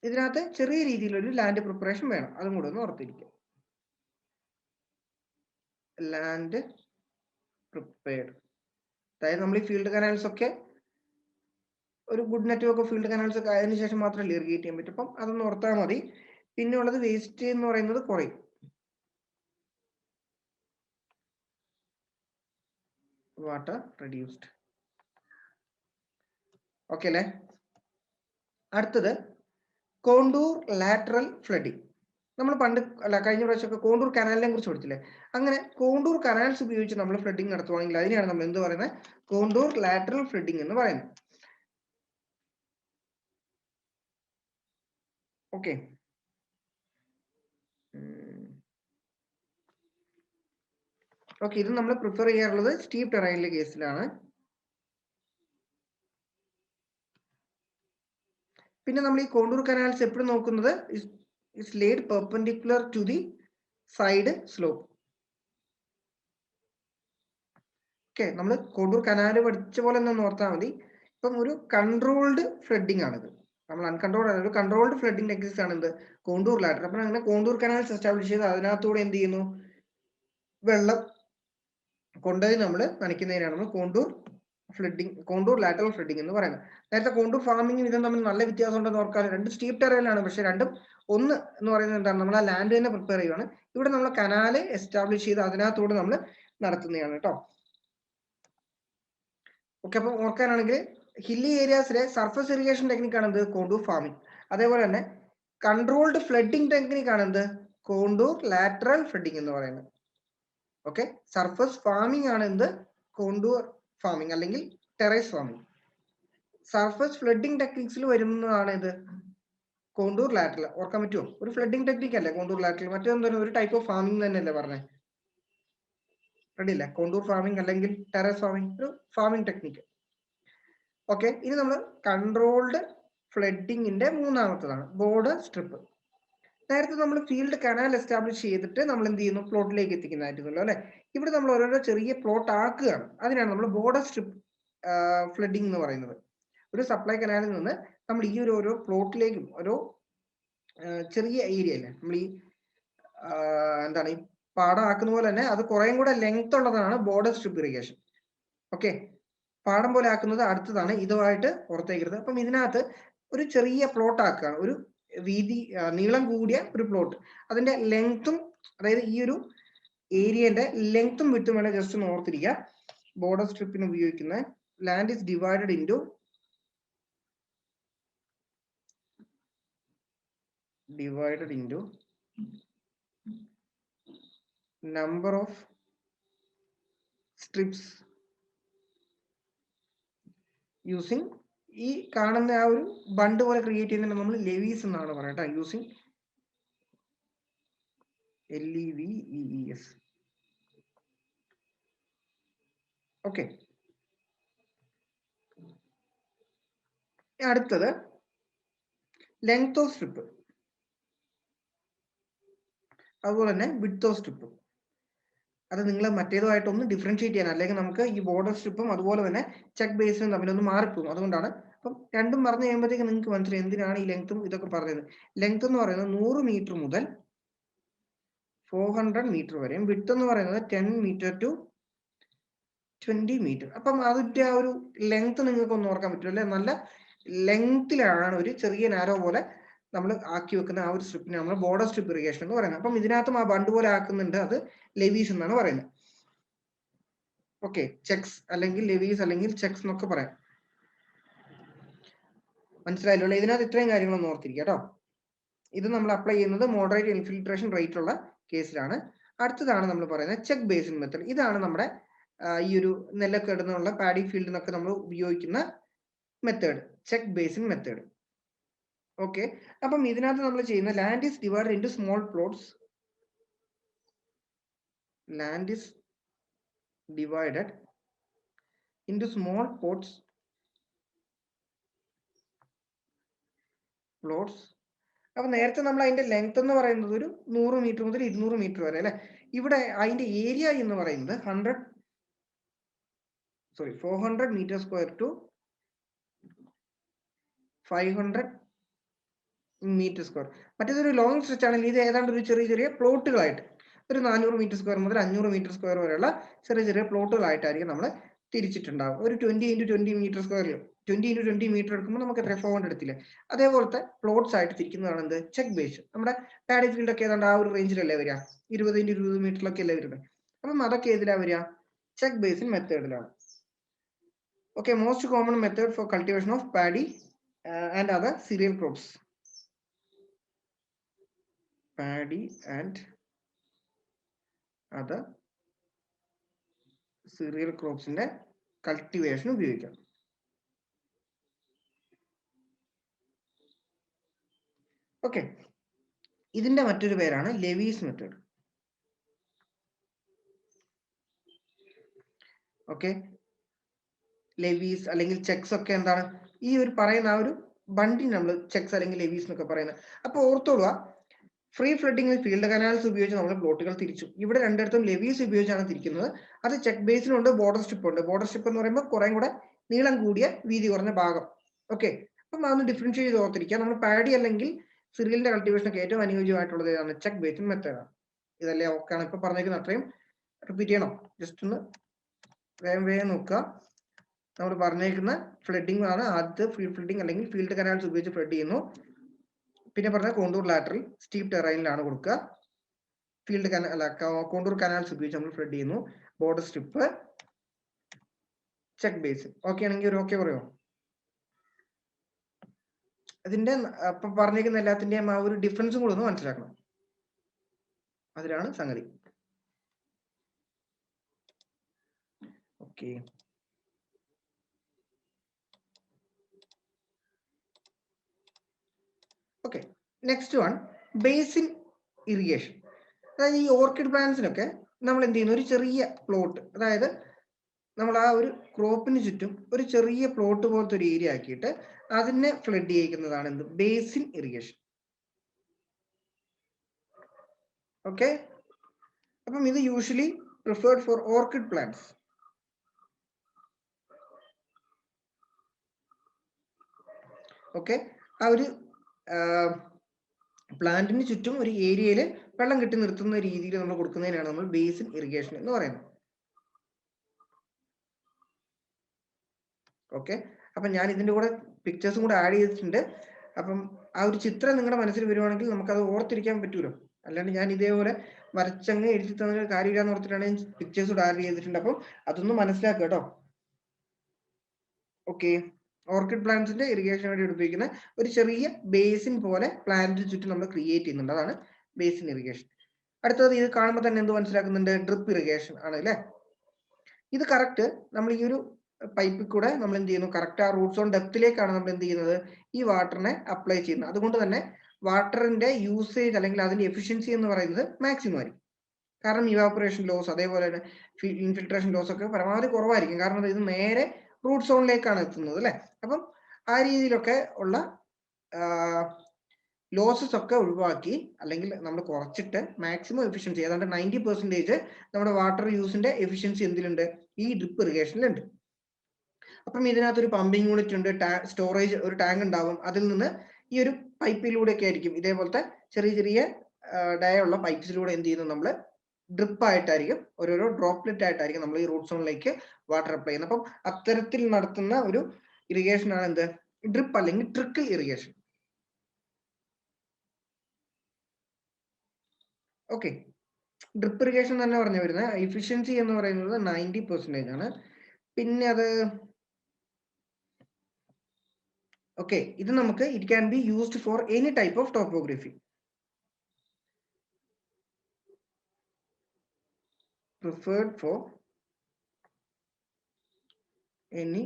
ഇതിനകത്ത് ചെറിയ രീതിയിലൊരു ലാൻഡ് പ്രിപ്പറേഷൻ വേണം, അതും കൂടെ ഒന്ന് ഓർത്തിരിക്കുക. ലാൻഡ് പ്രിപ്പയർഡ്, അതായത് നമ്മൾ ഈ ഫീൽഡ് കനാൽസ് ഒക്കെ ഒരു good network of field canals ഒക്കെ ആയതിനു ശേഷം മാത്രമല്ലേ ഇറിഗേറ്റ് ചെയ്യാൻ പറ്റും. അപ്പം അതൊന്ന് ഓർത്താൽ മതി. പിന്നെ ഉള്ളത് വേസ്റ്റ് എന്ന് പറയുന്നത് കുറയും. Water reduced. ഓക്കെ അല്ലേ? അടുത്തത് കോണ്ടൂർ ലാറ്ററൽ ഫ്ലഡിങ്. നമ്മൾ പണ്ട് കഴിഞ്ഞ പ്രാവശ്യമൊക്കെ കോണ്ടൂർ കനാലിനെ കുറിച്ച് പഠിച്ചില്ലേ? അങ്ങനെ കോണ്ടൂർ കനാൽസ് ഉപയോഗിച്ച് നമ്മൾ ഫ്ലഡിങ് നടത്തുവാണെങ്കിൽ അതിനെയാണ് നമ്മൾ എന്ത് പറയുന്നത്? കോണ്ടൂർ ലാറ്ററൽ ഫ്ലഡിങ് എന്ന് പറയുന്നത്. ഓക്കെ, ഓക്കെ, ഇത് നമ്മൾ പ്രിഫർ ചെയ്യാറുള്ളത് സ്റ്റീപ്പ് ടെറൈനിലെ കേസിലാണ്. പിന്നെ നമ്മൾ ഈ കോണ്ടൂർ കനാൽസ് എപ്പോഴും നോക്കുന്നത് is laid perpendicular to the side slope. Okay, നമ്മൾ കോണ്ടൂർ കനാല് പഠിച്ച പോലെ ഒന്ന് ഓർത്താൽ മതി. ഇപ്പം ഒരു കൺട്രോൾഡ് ഫ്ലഡിങ് ആണിത്. നമ്മൾ അൺകൺട്രോൾഡ് ആണ്, ഒരു കൺട്രോൾഡ് ഫ്ലഡിങ് ടെക്നിക്സ് ആണ് എന്ത്? Contour latter. അപ്പം അങ്ങനെ കോണ്ടൂർ കനാൽസ് എസ്റ്റാബ്ലിഷ് ചെയ്ത് അതിനകത്തൂടെ എന്ത് ചെയ്യുന്നു? വെള്ളം കൊണ്ടുപോയി നമ്മൾ നനയ്ക്കുന്നതിനാണ് നമ്മൾ contour flooding, contour lateral flooding എന്ന് പറയുന്നത്. നേരത്തെ കോണ്ടൂർ ഫാമിംഗും ഇതും തമ്മിൽ നല്ല വ്യത്യാസം ഉണ്ടെന്ന് ഓർക്കാൻ. രണ്ട് സ്റ്റീപ്പ് ടെറൈനാണ്, പക്ഷെ രണ്ടും ഒന്ന് എന്ന് പറയുന്നത് എന്താണ്? നമ്മൾ ആ ലാൻഡ് തന്നെ പ്രിപ്പയർ ചെയ്യുകയാണ്. ഇവിടെ നമ്മൾ കനാല് എസ്റ്റാബ്ലിഷ് ചെയ്ത് അതിനകത്തൂടെ നമ്മൾ നടത്തുന്നതാണ് കേട്ടോ. ഓക്കെ, അപ്പം ഓർക്കാനാണെങ്കിൽ ഹില്ലി ഏരിയാസിലെ സർഫസ് ഇറിഗേഷൻ ടെക്നിക്കാണ് എന്ത്? Contour farming. അതേപോലെ തന്നെ കൺട്രോൾഡ് ഫ്ലഡിങ് ടെക്നിക്കാണ് എന്ത്? കോണ്ടൂർ ലാറ്ററൽ ഫ്ലഡിങ് എന്ന് പറയുന്നത്. ഓക്കെ, സർഫസ് ഫാമിംഗ് ആണ് എന്ത്? കോണ്ടൂർ ഫാമിംഗ് അല്ലെങ്കിൽ ടെറൈസ് ഫാമിംഗ്. സർഫസ് ഫ്ലഡിങ് ടെക്നിക്സിൽ വരുന്നതാണ് ഇത് കോണ്ടൂർ ലാറ്ററൽ. ഓർക്കാൻ പറ്റുമോ? ഒരു ഫ്ലഡിങ് ടെക്നിക് അല്ലേ കോണ്ടൂർ ലാറ്ററൽ? മറ്റൊന്നും ഒരു ടൈപ്പ് ഓഫ് ഫാമിംഗ് തന്നെയല്ലേ പറഞ്ഞത്? റെഡി അല്ലേ? കോണ്ടൂർ ഫാമിംഗ് അല്ലെങ്കിൽ ടെറസ് ഫാമിംഗ് ഒരു ഫാമിംഗ് ടെക്നിക്ക്. ഓക്കെ, ഇനി നമ്മൾ കൺട്രോൾഡ് ഫ്ലഡിങ്ങിന്റെ മൂന്നാമത്തതാണ് ബോർഡർ സ്ട്രിപ്പ്. നേരത്തെ നമ്മൾ ഫീൽഡ് കനാൽ എസ്റ്റാബ്ലിഷ് ചെയ്തിട്ട് നമ്മൾ എന്ത് ചെയ്യുന്നു? പ്ലോട്ടിലേക്ക് എത്തിക്കുന്നതായിട്ടുണ്ടല്ലോ അല്ലെ? ഇവിടെ നമ്മൾ ഓരോരോ ചെറിയ പ്ലോട്ട് ആക്കുകയാണ്. അതിനാണ് നമ്മൾ ബോർഡർ സ്ട്രിപ്പ് ഫ്ലഡിങ് എന്ന് പറയുന്നത്. ഒരു സപ്ലൈ കനാലിൽ നിന്ന് നമ്മൾ ഈ ഒരു ഓരോ പ്ലോട്ടിലേക്കും ഓരോ ചെറിയ ഏരിയ അല്ലേ നമ്മൾ ഈ എന്താണ് ഈ പാടം ആക്കുന്ന പോലെ തന്നെ അത് കുറേം കൂടെ ലെങ്ത് ഉള്ളതാണ് ബോർഡർ സ്ട്രിപ്പ് ഇറിഗേഷൻ. ഓക്കെ, പാടം പോലെ ആക്കുന്നത് അടുത്തതാണ്, ഇതുമായിട്ട് പുറത്തേക്കരുത്. അപ്പം ഇതിനകത്ത് ഒരു ചെറിയ പ്ലോട്ട് ആക്കുകയാണ്, ഒരു വീതി നീളം കൂടിയ ഒരു പ്ലോട്ട്. അതിന്റെ ലെങ്ത്തും, അതായത് ഈ ഒരു ഏരിയന്റെ ലെങ്ത്തും വിട്ടും വേണം ജസ്റ്റ് ഒന്ന് ഓർത്തിരിക്കുക. ബോർഡർ സ്ട്രിപ്പിന് ഉപയോഗിക്കുന്ന land is divided into number of strips using ഈ കാണുന്ന ആ ഒരു ബണ്ട് പോലെ ക്രിയേറ്റ് ചെയ്യുന്നതിന് നമ്മൾ ലെവീസ് എന്നാണ് പറയുക. Using LEVEES. ഓക്കെ, അടുത്തത് ലെങ്ത് ഓഫ് സ്ട്രിപ്പ്, അതുപോലെ തന്നെ വിഡ്ത്ത് ഓഫ് സ്ട്രിപ്പ്. അത് നിങ്ങൾ മറ്റേതുമായിട്ടൊന്ന് ഡിഫറൻഷിയേറ്റ് ചെയ്യാൻ, അല്ലെങ്കിൽ നമുക്ക് ഈ ബോർഡർ സ്ട്രിപ്പും അതുപോലെ തന്നെ ചെക്ക് ബേസിനും തമ്മിലൊന്ന് മാറിപ്പോകും. അതുകൊണ്ടാണ്. അപ്പം രണ്ടും പറഞ്ഞു കഴിയുമ്പോഴത്തേക്ക് നിങ്ങൾക്ക് മനസ്സിലായി എന്തിനാണ് ഈ ലെങ്ത്തും ഇതൊക്കെ പറയുന്നത്. ലെങ്ത് എന്ന് പറയുന്നത് 100 മീറ്റർ മുതൽ 400 മീറ്റർ വരെയും, വിഡ്ത്ത് എന്ന് പറയുന്നത് 10 മീറ്റർ ടു 20 മീറ്റർ. അപ്പം അതിന്റെ ആ ഒരു ലെങ്ത് നിങ്ങൾക്ക് ഒന്ന് ഓർക്കാൻ പറ്റും അല്ലെ? നല്ല ലെങ്ത്തിലാണ് ഒരു ചെറിയ നാരോ പോലെ നമ്മൾ ആക്കി വെക്കുന്ന ആ ഒരു സ്ട്രിപ്പിനെ നമ്മൾ ബോർഡർ സ്ട്രിപ്പ് ഇറിഗേഷൻ എന്ന് പറയുന്നത്. അപ്പം ഇതിനകത്തും ആ ബണ്ട് പോലെ ആക്കുന്നുണ്ട്, അത് ലെവീസ് എന്നാണ് പറയുന്നത്. ഓക്കെ, ചെക്സ് അല്ലെങ്കിൽ ലെവീസ് അല്ലെങ്കിൽ ചെക്സ് എന്നൊക്കെ പറയാം. മനസ്സിലായല്ലോ? ഇതിനകത്ത് ഇത്രയും കാര്യങ്ങളൊന്നും ഓർത്തിരിക്കുക കേട്ടോ. ഇത് നമ്മൾ അപ്ലൈ ചെയ്യുന്നത് മോഡറേറ്റ് ഇൻഫിൽട്രേഷൻ റേറ്റ് ഉള്ള കേസിലാണ്. അടുത്തതാണ് നമ്മൾ പറയുന്നത് ചെക്ക് ബേസിൻ മെത്തഡ്. ഇതാണ് നമ്മുടെ ഈ ഒരു നെല്ലൊക്കെ ഇടുന്നുള്ള പാഡി ഫീൽഡിനൊക്കെ നമ്മൾ ഉപയോഗിക്കുന്ന method, check basin method. Okay, അപ്പം ഇതിനകത്ത് നമ്മൾ ചെയ്യുന്ന land is divided into small plots. Land is divided into small plots അപ്പൊ നേരത്തെ നമ്മൾ അതിന്റെ ലെങ്ത് എന്ന് പറയുന്നത് ഒരു 100 മീറ്റർ മുതൽ 200 മീറ്റർ വരെ അല്ലെ? ഇവിടെ അതിന്റെ ഏരിയ എന്ന് പറയുന്നത് 400 metre square to 500 metre square. മറ്റേതൊരു ലോങ് സ്ട്രെച്ച് ആണെങ്കിൽ ഇത് ഏതാണ്ട് ഒരു ചെറിയ ചെറിയ പ്ലോട്ടുകളായിട്ട് ഒരു 400 മീറ്റർ സ്ക്വയർ മുതൽ 500 മീറ്റർ സ്ക്വയർ വരെയുള്ള ചെറിയ ചെറിയ പ്ലോട്ടുകളായിട്ടായിരിക്കും നമ്മൾ തിരിച്ചിട്ടുണ്ടാവും. ഒരു 20 × 20 മീറ്റർ സ്ക്വയറിൽ 20 × 20 മീറ്റർ എടുക്കുമ്പോൾ നമുക്ക് 400 എടുത്തില്ലേ? അതേപോലത്തെ പ്ലോട്ട്സ് ആയിട്ട് തിരിക്കുന്നതാണ് എന്ത്? Check base. നമ്മുടെ പാഡി ഫീൽഡ് ഒക്കെ ഏതാണ്ട് ആ ഒരു റേഞ്ചിലല്ലേ വരിക? 20 × 20 മീറ്ററിലൊക്കെ അല്ലേ വരുന്നത്. അപ്പം അതൊക്കെ ഏതിലാ വരിക? ചെക്ക് ബേസിൻ മെത്തേഡിലാണ്. Okay, most common method for cultivation of paddy and other cereal crops. Paddy and other cereal ക്രോപ്സിന്റെ കൾട്ടിവേഷൻ ഉപയോഗിക്കാം. ഓക്കെ, ഇതിന്റെ മറ്റൊരു പേരാണ് ലെവീസ് മെത്തേഡ്. ഓക്കെ, ലെവീസ് അല്ലെങ്കിൽ ചെക്സ് ഒക്കെ എന്താണ് ഈ ഒരു പറയുന്ന ആ ഒരു ബണ്ടിന് നമ്മൾ ചെക്സ് അല്ലെങ്കിൽ ലെവീസ് എന്നൊക്കെ പറയുന്നത്. അപ്പൊ ഓർത്തോളുക, ഫ്രീ ഫ്ലഡിങ്ങിൽ ഫീൽഡ് കനാൽസ് ഉപയോഗിച്ച് നമ്മൾ പ്ലോട്ടുകൾ തിരിച്ചു. ഇവിടെ രണ്ടിടത്തും ലെവീസ് ഉപയോഗിച്ചാണ് തിരിക്കുന്നത്. അത് ചെക്ക് ബേസിനുണ്ട്, ബോർഡർ സ്ട്രിപ്പ് ഉണ്ട്. ബോർഡർ സ്ട്രിപ്പ് എന്ന് പറയുമ്പോൾ കുറേ കൂടെ നീളം കൂടിയ വീതി കുറഞ്ഞ ഭാഗം. ഓക്കെ, അപ്പം അതൊന്ന് ഡിഫറൻഷിയേറ്റ് ചെയ്ത് ഓർത്തിരിക്കുക. നമ്മൾ പാഡി അല്ലെങ്കിൽ സിറിയലിന്റെ കൾട്ടിവേഷനൊക്കെ ഏറ്റവും അനുയോജ്യമായിട്ടുള്ളത് ഏതാണ്? ചെക്ക് ബേസിൻ മെത്തേഡാണ്. ഇതല്ലേ ഓക്കെയാണ് ഇപ്പൊ പറഞ്ഞേക്കുന്നത്. അത്രയും റിപ്പീറ്റ് ചെയ്യണം, ജസ്റ്റ് ഒന്ന് വേഗം നോക്കുക. നമ്മൾ പറഞ്ഞേക്കുന്ന ഫ്ലഡിംഗ് ആണ് ആദ്യത്തെ ഫ്രീ ഫ്ലഡിംഗ് അല്ലെങ്കിൽ ഫീൽഡ് കനാൽസ് ഉപയോഗിച്ച് ഫ്ലഡ് ചെയ്യുന്നു. പിന്നെ പറഞ്ഞ കോണ്ടൂർ ലാറ്ററൽ സ്റ്റീപ്പ് ടെറൈനിലാണ് കൊടുക്കുക. ഫീൽഡ് കനാൽ അല്ല, കോണ്ടൂർ കനാൽസ് ഉപയോഗിച്ച് നമ്മൾ ഫ്ലഡ് ചെയ്യുന്നു. Border strip, check base. Okay ആണെങ്കിൽ ഒരു ഓക്കെ പറയോ? അതിന്റെ ഇപ്പൊ പറഞ്ഞേക്കുന്ന എല്ലാത്തിന്റെയും ആ ഒരു ഡിഫറൻസും കൂടെ ഒന്ന് മനസ്സിലാക്കണം. അതിലാണ് സംഗതി. Okay, okay, next one basin irrigation. അതായത് ഈ ഓർക്കിഡ് പ്ലാന്റ്സിനൊക്കെ നമ്മൾ എന്ത് ചെയ്യുന്നു, ഒരു ചെറിയ പ്ലോട്ട്, അതായത് നമ്മൾ ആ ഒരു ക്രോപ്പിന് ചുറ്റും ഒരു ചെറിയ പ്ലോട്ട് പോലത്തെ ഒരു ഏരിയ ആക്കിയിട്ട് അതിനെ ഫ്ലഡ് ചെയ്യിക്കുന്നതാണ് എന്ത്? Basin irrigation. ഓക്കെ, അപ്പം ഇത് usually preferred for orchid plants. Okay, ആ ഒരു പ്ലാന്റിന് ചുറ്റും ഒരു ഏരിയയിൽ വെള്ളം കെട്ടി നിർത്തുന്ന രീതിയിൽ നമ്മൾ കൊടുക്കുന്നതിനാണ് നമ്മൾ ബേസിൻ ഇറിഗേഷൻ എന്ന് പറയുന്നത്. ഓക്കെ, അപ്പം ഞാൻ ഇതിന്റെ കൂടെ പിക്ചേഴ്സും കൂടെ ആഡ് ചെയ്തിട്ടുണ്ട്. അപ്പം ആ ഒരു ചിത്രം നിങ്ങളുടെ മനസ്സിൽ വരുവാണെങ്കിൽ നമുക്കത് ഓർത്തിരിക്കാൻ പറ്റൂലോ. അല്ലാണ്ട് ഞാൻ ഇതേപോലെ വരച്ചങ്ങ് എഴുതി തന്ന കാര്യമില്ലാന്ന് ഓർത്തിട്ടാണ് ഞാൻ പിക്ചേഴ്സ് കൂടെ ആഡ് ചെയ്തിട്ടുണ്ട്. അപ്പം അതൊന്ന് മനസ്സിലാക്കുക കേട്ടോ. ഓക്കെ, ഓർക്കിഡ് പ്ലാന്റ്സിന്റെ ഇറിഗേഷൻ വേണ്ടി ഉപയോഗിക്കുന്ന ഒരു ചെറിയ ബേസിൻ പോലെ പ്ലാന്റിന് ചുറ്റും നമ്മൾ ക്രിയേറ്റ് ചെയ്യുന്നുണ്ട്. അതാണ് ബേസിൻ ഇറിഗേഷൻ. അടുത്തത് ഇത് കാണുമ്പോൾ തന്നെ എന്ത് മനസ്സിലാക്കുന്നുണ്ട്? ഡ്രിപ്പ് ഇറിഗേഷൻ ആണ് അല്ലേ? ഇത് കറക്റ്റ് നമ്മൾ ഈ ഒരു പൈപ്പിൽ കൂടെ നമ്മൾ എന്ത് ചെയ്യുന്നു, കറക്റ്റ് ആ റൂട്ട് സോൺ ഡെപ്തിലേക്കാണ് നമ്മൾ എന്ത് ചെയ്യുന്നത്, ഈ വാട്ടറിനെ അപ്ലൈ ചെയ്യുന്നത്. അതുകൊണ്ട് തന്നെ വാട്ടറിന്റെ യൂസേജ് അല്ലെങ്കിൽ അതിന്റെ എഫിഷ്യൻസി എന്ന് പറയുന്നത് മാക്സിമം ആയിരിക്കും. കാരണം ഇവാപറേഷൻ ലോസ് അതേപോലെ തന്നെ ഇൻഫിൽട്രേഷൻ ലോസ് ഒക്കെ പരമാവധി കുറവായിരിക്കും. കാരണം ഇത് നേരെ റൂട്ട് സോണിലേക്കാണ് എത്തുന്നത് അല്ലെ. അപ്പം ആ രീതിയിലൊക്കെ ഉള്ള ലോസസ് ഒക്കെ ഒഴിവാക്കി അല്ലെങ്കിൽ നമ്മൾ കുറച്ചിട്ട് മാക്സിമം എഫിഷ്യൻസി, ഏതാണ്ട് 90% നമ്മുടെ വാട്ടർ യൂസിന്റെ എഫിഷ്യൻസി എന്തിലുണ്ട്? ഈ ഡ്രിപ്പ് ഇറിഗേഷനിലുണ്ട്. അപ്പം ഇതിനകത്തൊരു പമ്പിങ് യൂണിറ്റ് ഉണ്ട്, സ്റ്റോറേജ് ഒരു ടാങ്ക് ഉണ്ടാവും. അതിൽ നിന്ന് ഈ ഒരു പൈപ്പിലൂടെ ഒക്കെ ആയിരിക്കും, ഇതേപോലത്തെ ചെറിയ ചെറിയ ഡയുള്ള പൈപ്പ്സിലൂടെ എന്ത് ചെയ്യുന്നു, നമ്മൾ ഡ്രിപ്പ് ആയിട്ടായിരിക്കും, ഓരോരോ ഡ്രോപ്ലെറ്റ് ആയിട്ടായിരിക്കും നമ്മൾ ഈ റൂട്ട് സോണിലേക്ക് വാട്ടർ അപ്ലൈ ചെയ്യുന്നത്. അപ്പം അത്തരത്തിൽ നടത്തുന്ന ഒരു ഇറിഗേഷൻ ആണ് എന്ത്? ഡ്രിപ്പ് അല്ലെങ്കിൽ trickle irrigation. Okay, drip irrigation തന്നെ പറഞ്ഞു വരുന്നത് എഫിഷ്യൻസി എന്ന് പറയുന്നത് 90% ആണ്. പിന്നെ അത് ഓക്കെ, ഇത് നമുക്ക് it can be used for any type of topography. Preferred for any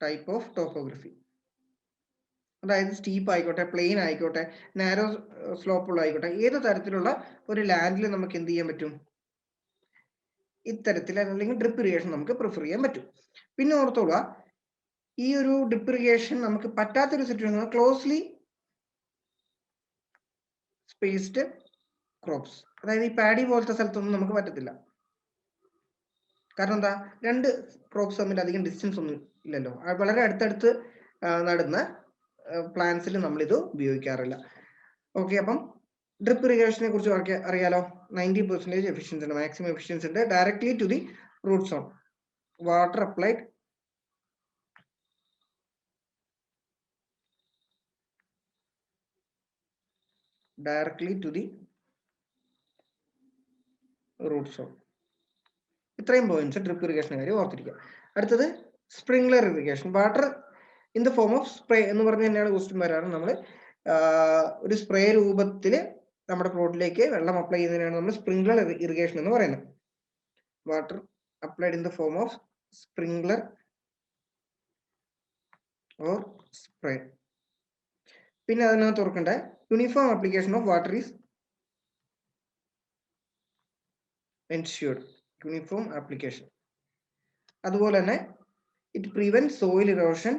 type of topography. അതായത് സ്റ്റീപ്പ് ആയിക്കോട്ടെ, പ്ലെയിൻ ആയിക്കോട്ടെ, നാരോ സ്ലോപ്പുള്ള ആയിക്കോട്ടെ, ഏത് തരത്തിലുള്ള ഒരു ലാൻഡിൽ നമുക്ക് എന്ത് ചെയ്യാൻ പറ്റും, ഇത്തരത്തിൽ അല്ലെങ്കിൽ ഡ്രിപ്പ് ഇറിഗേഷൻ നമുക്ക് പ്രിഫർ ചെയ്യാൻ പറ്റും. പിന്നെ ഓർത്തോളുക, ഈ ഒരു ഡ്രിപ്പ് ഇറിഗേഷൻ നമുക്ക് പറ്റാത്തൊരു സിറ്റുവേഷൻ ക്ലോസ്ലി സ്പേസ്ഡ് ക്രോപ്സ്. അതായത് ഈ പാഡി പോലത്തെ സ്ഥലത്തൊന്നും നമുക്ക് പറ്റത്തില്ല. കാരണം എന്താ? രണ്ട് ക്രോപ്സ് തമ്മിൽ അധികം ഡിസ്റ്റൻസ് ഒന്നും ഇല്ലല്ലോ. വളരെ അടുത്തടുത്ത് നടുന്ന പ്ലാന്റ്സിൽ നമ്മൾ ഇത് ഉപയോഗിക്കാറില്ല. ഓക്കെ, അപ്പം ഡ്രിപ്പ് ഇറിഗേഷനെ കുറിച്ച് അറിയാലോ. 90% എഫിഷ്യൻസി ഉണ്ട്, മാക്സിമം എഫിഷ്യൻസി ഉണ്ട്. Directly to the root zone, water applied directly to the root zone. ഇത്രയും പോയിന്റ്സ് ഡ്രിപ്പ് ഇറിഗേഷൻ കാര്യം ഓർത്തിരിക്കുക. അടുത്തത് sprinkler irrigation. Water in the form of spray എന്ന് പറഞ്ഞ് തന്നെയാണ് ക്വസ്റ്റ്യൻ വരാറ്. നമ്മൾ ഒരു സ്പ്രേ രൂപത്തിൽ നമ്മുടെ പ്ലോട്ടിലേക്ക് വെള്ളം അപ്ലൈ ചെയ്യുന്നതിനാണ് നമ്മൾ സ്പ്രിംഗ്ലർ ഇറിഗേഷൻ എന്ന് പറയുന്നത്. Water applied in the form of sprinkler or spray. പിന്നെ അതിനകത്ത് ഓർക്കേണ്ട uniform application of water is ensured. Uniform application. അതുപോലെ തന്നെ ഇറ്റ് പ്രിവെന്റ് സോയിൽ ഇറോഷൻ.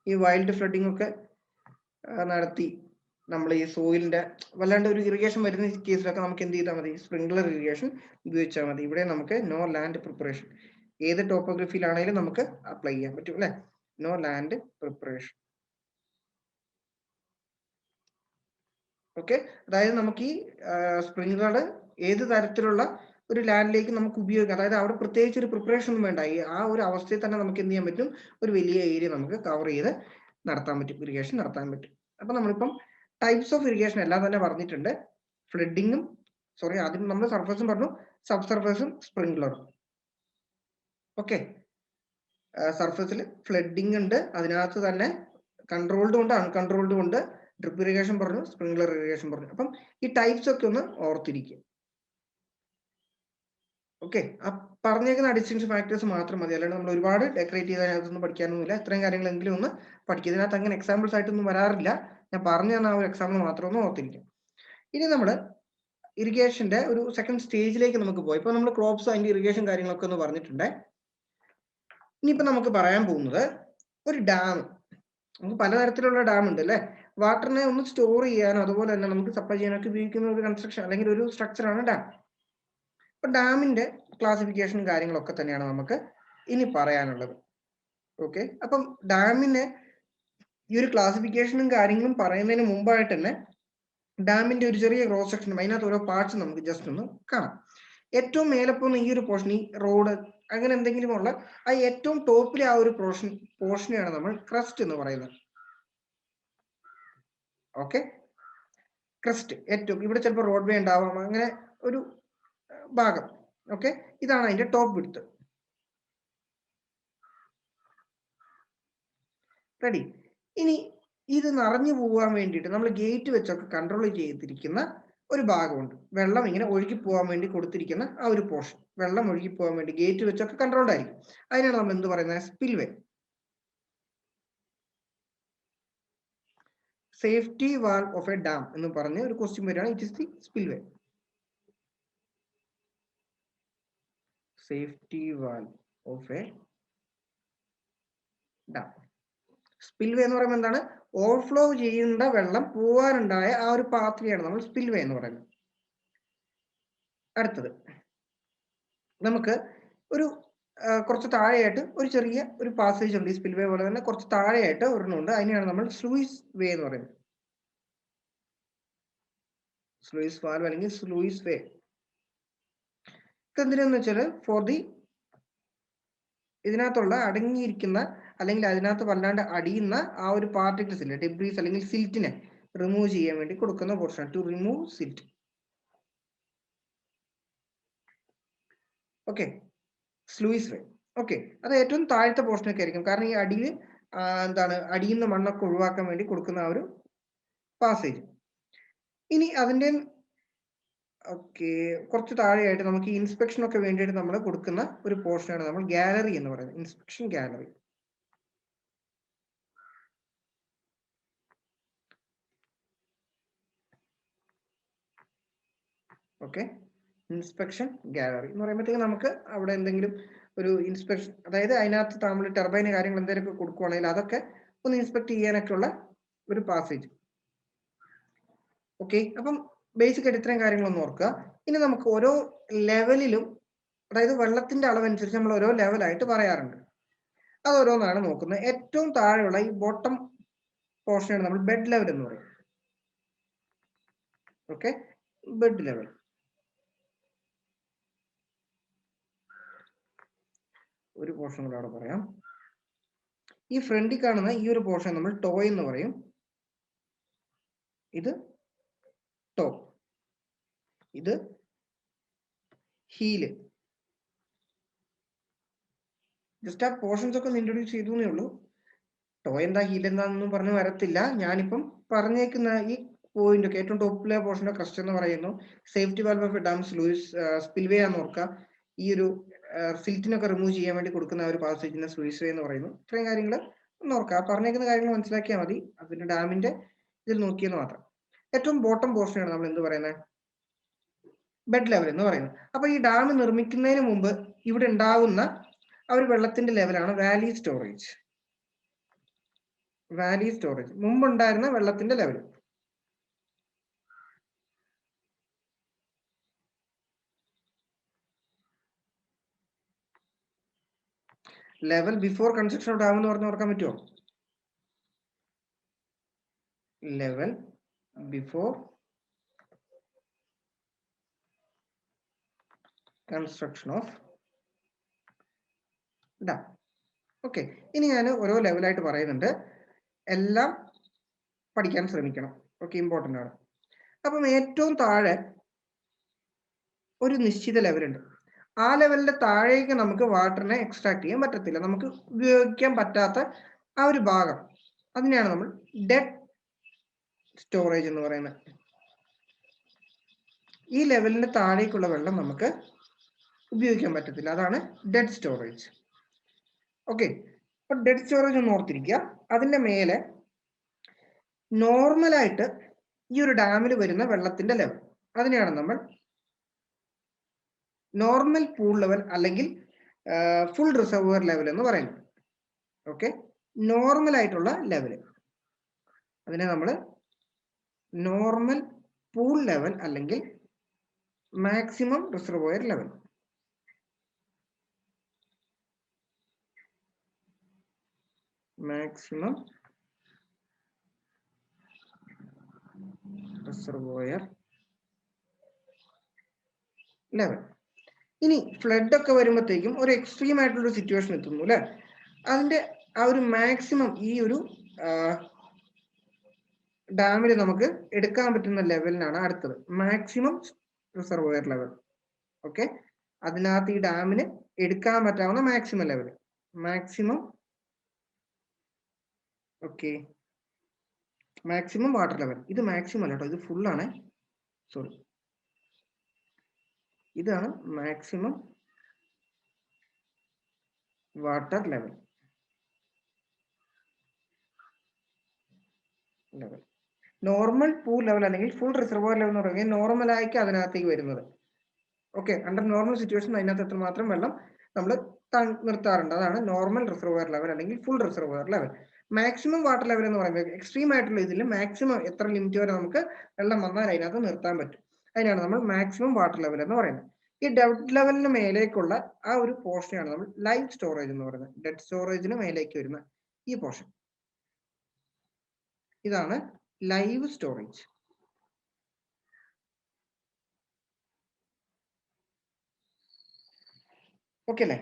ഈ വൈൽഡ് ഫ്ലഡിംഗ് ഒക്കെ നടത്തി നമ്മൾ ഈ സോയിലിന്റെ വല്ലാണ്ട് ഒരു ഇറിഗേഷൻ വരുന്ന കേസിലൊക്കെ നമുക്ക് എന്ത് ചെയ്താൽ മതി? സ്പ്രിംഗ്ലർ ഇറിഗേഷൻ ഉപയോഗിച്ചാൽ മതി. ഇവിടെ നമുക്ക് നോ ലാൻഡ് പ്രിപ്പറേഷൻ. ഏത് ടോപ്പോഗ്രഫിയിലാണെങ്കിലും നമുക്ക് അപ്ലൈ ചെയ്യാൻ പറ്റും അല്ലെ? No land preparation. ഓക്കെ, അതായത് നമുക്ക് ഈ സ്പ്രിംഗ്ലർ ഏത് തരത്തിലുള്ള ഒരു ലാൻഡിലേക്ക് നമുക്ക് ഉപയോഗിക്കാം. അതായത് അവിടെ പ്രത്യേകിച്ച് ഒരു പ്രിപ്പറേഷൻ ഒന്നും വേണ്ട. ആ ഒരു അവസ്ഥയിൽ തന്നെ നമുക്ക് എന്ത് ചെയ്യാൻ പറ്റും? ഒരു വലിയ ഏരിയ നമുക്ക് കവർ ചെയ്ത് നടത്താൻ പറ്റും, ഇറിഗേഷൻ നടത്താൻ പറ്റും. അപ്പൊ നമ്മളിപ്പം ടൈപ്സ് ഓഫ് ഇറിഗേഷൻ എല്ലാം തന്നെ പറഞ്ഞിട്ടുണ്ട്. ഫ്ലഡിങ്ങും ആദ്യം നമ്മൾ സർഫസും പറഞ്ഞു, സബ് സർഫസും സ്പ്രിംഗ്ലറും. ഓക്കെ, സർഫസിൽ ഫ്ലഡിങ് ഉണ്ട്, അതിനകത്ത് തന്നെ കൺട്രോൾഡും ഉണ്ട് അൺകൺട്രോൾഡും ഉണ്ട്. ഡ്രിപ്പ് ഇറിഗേഷൻ പറഞ്ഞു, സ്പ്രിംഗ്ലർ ഇറിഗേഷൻ പറഞ്ഞു. അപ്പം ഈ ടൈപ്സ് ഒക്കെ ഒന്ന് ഓർത്തിരിക്കുക. ഓക്കെ, പറഞ്ഞേക്കുന്ന ഡിസ്റ്റിങ്ഷൻ ഫാക്ടേഴ്സ് മാത്രം മതി. അല്ലാണ്ട് നമ്മൾ ഒരുപാട് ഡെക്കറേറ്റ് ചെയ്തതിനകത്തൊന്നും പഠിക്കാനൊന്നുമില്ല. ഇത്രയും കാര്യങ്ങളെങ്കിലും ഒന്ന് പഠിക്കുക. ഇതിനകത്ത് അങ്ങനെ എക്സാമ്പിൾസ് ആയിട്ടൊന്നും വരാറില്ല. ഞാൻ പറഞ്ഞു തന്ന ആ ഒരു എക്സാമ്പിൾ മാത്രം ഒന്ന് ഓർത്തിരിക്കും. ഇനി നമ്മൾ ഇറിഗേഷന്റെ ഒരു സെക്കൻഡ് സ്റ്റേജിലേക്ക് നമുക്ക് പോയി. ഇപ്പൊ നമ്മൾ ക്രോപ്സ് അതിന്റെ ഇറിഗേഷൻ കാര്യങ്ങളൊക്കെ ഒന്ന് പറഞ്ഞിട്ടുണ്ട്. ഇനിയിപ്പോ നമുക്ക് പറയാൻ പോകുന്നത് ഒരു ഡാം. നമുക്ക് പലതരത്തിലുള്ള ഡാം ഉണ്ട് അല്ലെ? വാട്ടറിനെ ഒന്ന് സ്റ്റോർ ചെയ്യാനോ അതുപോലെ തന്നെ നമുക്ക് സപ്ലൈ ചെയ്യാനൊക്കെ ഉപയോഗിക്കുന്ന ഒരു കൺസ്ട്രക്ഷൻ അല്ലെങ്കിൽ ഒരു സ്ട്രക്ചറാണ് ഡാം. അപ്പൊ ഡാമിന്റെ ക്ലാസിഫിക്കേഷനും കാര്യങ്ങളൊക്കെ തന്നെയാണ് നമുക്ക് ഇനി പറയാനുള്ളത്. ഓക്കെ, അപ്പം ഡാമിനെ ഈ ഒരു ക്ലാസിഫിക്കേഷനും കാര്യങ്ങളും പറയുന്നതിന് മുമ്പായിട്ട് തന്നെ ഡാമിന്റെ ഒരു ചെറിയ ക്രോസ് സെക്ഷനും അതിനകത്ത് ഓരോ പാർട്സ് നമുക്ക് ജസ്റ്റ് ഒന്ന് കാണാം. ഏറ്റവും മേലെ പോകുന്ന ഈ ഒരു പോർഷൻ, ഈ റോഡ് അങ്ങനെ എന്തെങ്കിലും ഉള്ള ആ ഏറ്റവും ടോപ്പിലെ ആ ഒരു പോർഷനെയാണ് നമ്മൾ ക്രസ്റ്റ് എന്ന് പറയുന്നത്. ഓക്കെ, ക്രസ്റ്റ് ഏറ്റവും ഇവിടെ ചിലപ്പോൾ റോഡ് വേ ഉണ്ടാവാം, അങ്ങനെ ഒരു ഭാഗം. ഓക്കെ, ഇതാണ് അതിന്റെ ടോപ്പ് വിഡ്ത്ത്. റെഡി? ഇനി ഇത് നിറഞ്ഞു പോകാൻ വേണ്ടിയിട്ട് നമ്മൾ ഗേറ്റ് വെച്ചൊക്കെ കൺട്രോൾ ചെയ്തിരിക്കുന്ന ഒരു ഭാഗമുണ്ട്. വെള്ളം ഇങ്ങനെ ഒഴുകി പോകാൻ വേണ്ടി കൊടുത്തിരിക്കുന്ന ആ ഒരു പോർഷൻ, വെള്ളം ഒഴുകി പോകാൻ വേണ്ടി ഗേറ്റ് വെച്ചൊക്കെ കൺട്രോൾഡ് ആയിരിക്കും. അതിനാണ് നമ്മൾ എന്ത് പറയുന്നത്? Spillway. Safety valve of A dam എന്ന് പറഞ്ഞ ഒരു ക്വസ്റ്റ്യൻ വരികയാണ്. It is the spillway. Safety valve of A dam. Spillway എന്ന് പറയുമ്പോൾ എന്താണ്? ഓവർഫ്ലോ ചെയ്യേണ്ട വെള്ളം പോകാനുണ്ടായ ആ ഒരു പാത്വയാണ് നമ്മൾ സ്പിൽവേ എന്ന് പറയുന്നത്. അടുത്തത് നമുക്ക് ഒരു കുറച്ച് താഴെയായിട്ട് ഒരു ചെറിയ ഒരു പാസേജ് ഉണ്ട്. ഈ സ്പിൽവേ പോലെ തന്നെ കുറച്ച് താഴെയായിട്ട് ഒരെണ്ണമുണ്ട്. അതിനെയാണ് നമ്മൾ സ്ലൂയിസ് വേ എന്ന് പറയുന്നത്. സ്ലൂയിസ് വാൽവ് അല്ലെങ്കിൽ സ്ലൂയിസ് വേ. എന്തിനാന്ന് വെച്ചാൽ ഫോർ ദി ഇതിനകത്തുള്ള അടങ്ങിയിരിക്കുന്ന അല്ലെങ്കിൽ അതിനകത്ത് വല്ലാണ്ട് അടിയുന്ന ആ ഒരു പാർട്ടിക്കിൾസ് ഇല്ലേ, ഡെബ്രീസ് അല്ലെങ്കിൽ സിൽറ്റിനെ റിമൂവ് ചെയ്യാൻ വേണ്ടി കൊടുക്കുന്ന portion. To remove silt. Okay, sluice way. Okay, അത് ഏറ്റവും താഴത്തെ പോർഷനൊക്കെ ആയിരിക്കും. കാരണം ഈ അടിയിൽ എന്താണ് അടിയിൽ നിന്ന് മണ്ണൊക്കെ ഒഴിവാക്കാൻ വേണ്ടി കൊടുക്കുന്ന ആ ഒരു പാസേജ്. ഇനി അതിന്റെ ഓക്കെ കുറച്ച് താഴെയായിട്ട് നമുക്ക് ഇൻസ്പെക്ഷൻ ഒക്കെ വേണ്ടിയിട്ട് നമ്മൾ കൊടുക്കുന്ന ഒരു പോർഷനാണ് നമ്മൾ ഗാലറി എന്ന് പറയുന്നത്. Inspection gallery. Okay, inspection gallery എന്ന് പറയുമ്പോഴത്തേക്ക് നമുക്ക് അവിടെ എന്തെങ്കിലും ഒരു ഇൻസ്പെക്ഷൻ, അതായത് അതിനകത്ത് നമ്മൾ ടർബൈന് കാര്യങ്ങൾ എന്തെങ്കിലും കൊടുക്കുവാണെങ്കിൽ അതൊക്കെ ഒന്ന് ഇൻസ്പെക്ട് ചെയ്യാനൊക്കെ ഉള്ള ഒരു പാസേജ്. ഓക്കെ, അപ്പം ബേസിക് ആയിട്ട് ഇത്രയും കാര്യങ്ങളൊന്നും ഓർക്കുക. ഇനി നമുക്ക് ഓരോ ലെവലിലും, അതായത് വെള്ളത്തിന്റെ അളവനുസരിച്ച് നമ്മൾ ഓരോ ലെവലായിട്ട് പറയാറുണ്ട്. അത് ഓരോന്നാണ് നോക്കുന്നത്. ഏറ്റവും താഴെയുള്ള ഈ ബോട്ടം പോർഷനാണ് നമ്മൾ ബെഡ് ലെവൽ എന്ന് പറയും. Okay, bed level. ഒരു പോർഷൻ കൂടെ അവിടെ പറയാം. ഈ ഫ്രണ്ടിൽ കാണുന്ന ഈ ഒരു പോർഷൻ നമ്മൾ ടോയ് എന്ന് പറയും. ഇത് ടോപ്പ്. ഇത് ഹീല്. ജസ്റ്റ് ആ പോർഷൻസ് ഒക്കെ ഇൻട്രൊഡ്യൂസ് ചെയ്തു എന്നേ ഉള്ളൂ. ടോ എന്താ ഹീൽ എന്താണെന്നൊന്നും പറഞ്ഞു വരത്തില്ല. ഞാനിപ്പം പറഞ്ഞേക്കുന്ന ഈ പോയിന്റ് ഒക്കെ ഏറ്റവും ടോപ്പിലെ പോർഷന്റെ ക്രസ്റ്റ് എന്ന് പറയുന്നു. Safety valve of dam sluice spillway ആണെന്ന് ഓർക്കുക. ഈ ഒരു സിൽറ്റിനൊക്കെ റിമൂവ് ചെയ്യാൻ വേണ്ടി കൊടുക്കുന്ന ഒരു പാസേജിനെ സ്ലൂയിസ് വേ എന്ന് പറയുന്നു. ഇത്രയും കാര്യങ്ങൾ ഒന്ന് ഓർക്കുക. പറഞ്ഞേക്കുന്ന കാര്യങ്ങൾ മനസ്സിലാക്കിയാൽ മതി. അതിന്റെ ഡാമിന്റെ ഇതിൽ നോക്കിയെന്ന് മാത്രം. ഏറ്റവും ബോട്ടം പോർഷനാണ് നമ്മൾ എന്ത് പറയുന്നത്, ബെഡ് ലെവൽ എന്ന് പറയുന്നത്. അപ്പൊ ഈ ഡാം നിർമ്മിക്കുന്നതിന് മുമ്പ് ഇവിടെ ഉണ്ടാവുന്ന ആ ഒരു വെള്ളത്തിന്റെ ലെവലാണ് വാലി സ്റ്റോറേജ്. വാലി സ്റ്റോറേജ് മുമ്പുണ്ടായിരുന്ന വെള്ളത്തിന്റെ level. Level before construction of dam എന്ന് പറഞ്ഞ് ഓർക്കാൻ പറ്റുമോ? Level before construction of dam. Okay, ഇനി ഞാൻ ഓരോ ലെവലായിട്ട് പറയുന്നുണ്ട്. എല്ലാം പഠിക്കാൻ ശ്രമിക്കണം. ഓക്കെ, ഇമ്പോർട്ടൻ്റ് ആണ്. അപ്പം ഏറ്റവും താഴെ ഒരു നിശ്ചിത ലെവലുണ്ട്. ആ ലെവലിന്റെ താഴേക്ക് നമുക്ക് വാട്ടറിനെ എക്സ്ട്രാക്ട് ചെയ്യാൻ പറ്റത്തില്ല. നമുക്ക് ഉപയോഗിക്കാൻ പറ്റാത്ത ആ ഒരു ഭാഗം, അതിനെയാണ് നമ്മൾ ഡെഡ് സ്റ്റോറേജ് എന്ന് പറയുന്നത്. ഈ ലെവലിന്റെ താഴേക്കുള്ള വെള്ളം നമുക്ക് ഉപയോഗിക്കാൻ പറ്റത്തില്ല. അതാണ് ഡെഡ് സ്റ്റോറേജ്. ഓക്കെ, അപ്പൊ ഡെഡ് സ്റ്റോറേജ് ഒന്ന് ഓർത്തിരിക്കുക. അതിന്റെ മേലെ നോർമലായിട്ട് ഈ ഒരു ഡാമിൽ വരുന്ന വെള്ളത്തിന്റെ ലെവൽ, അതിനെയാണ് നമ്മൾ നോർമൽ പൂൾ ലെവൽ അല്ലെങ്കിൽ ഫുൾ റിസർവോയർ ലെവൽ എന്ന് പറയുന്നത്. ഓക്കെ, നോർമൽ ആയിട്ടുള്ള ലെവൽ, അതിനെ നമ്മൾ നോർമൽ പൂൾ ലെവൽ അല്ലെങ്കിൽ maximum reservoir level. Maximum reservoir level. ഇനി ഫ്ലഡ് ഒക്കെ വരുമ്പോഴത്തേക്കും ഒരു എക്സ്ട്രീം ആയിട്ടുള്ള സിറ്റുവേഷൻ എത്തുന്നു അല്ലെ, അതിന്റെ ആ ഒരു മാക്സിമം ഈ ഒരു ഡാമിൽ നമുക്ക് എടുക്കാൻ പറ്റുന്ന ലെവലിനാണ് അടുത്തത് മാക്സിമം റിസർവോയർ ലെവൽ. ഓക്കെ, അതിനകത്ത് ഈ ഡാമിന് എടുക്കാൻ പറ്റാവുന്ന maximum level, maximum. Okay, maximum water level. ഇത് മാക്സിമം അല്ല കേട്ടോ, ഇത് ഫുൾ ആണ്. സോറി, ഇതാണ് maximum water level. Normal pool level അല്ലെങ്കിൽ ഫുൾ റിസർവോയർ ലെവൽ എന്ന് പറയുന്നത് നോർമൽ ആയിട്ട് അതിനകത്തേക്ക് വരുന്നത്. ഓക്കെ, അണ്ടർ നോർമൽ സിറ്റുവേഷൻ അതിനകത്ത് എത്രമാത്രം വെള്ളം നമ്മൾ നിർത്താറുണ്ട്. അതാണ് നോർമൽ റിസർവോയർ ലെവൽ അല്ലെങ്കിൽ full reservoir level. Maximum water level എന്ന് പറയുന്നത് എക്സ്ട്രീം ആയിട്ടുള്ള ഇതിൽ മാക്സിമം എത്ര ലിമിറ്റ് വരെ നമുക്ക് വെള്ളം വന്നാൽ അതിനകത്ത് നിർത്താൻ പറ്റും. അതിനാണ് നമ്മൾ മാക്സിമം വാട്ടർ ലെവൽ എന്ന് പറയുന്നത്. ഈ ഡെഡ് ലെവലിന് മേലേക്കുള്ള ആ ഒരു പോർഷനാണ് നമ്മൾ ലൈവ് സ്റ്റോറേജ് എന്ന് പറയുന്നത്. ഡെഡ് സ്റ്റോറേജിന് മേലേക്ക് വരുന്ന ഈ പോർഷൻ, ഇതാണ് ലൈവ് സ്റ്റോറേജ്. ഓക്കെ അല്ലേ?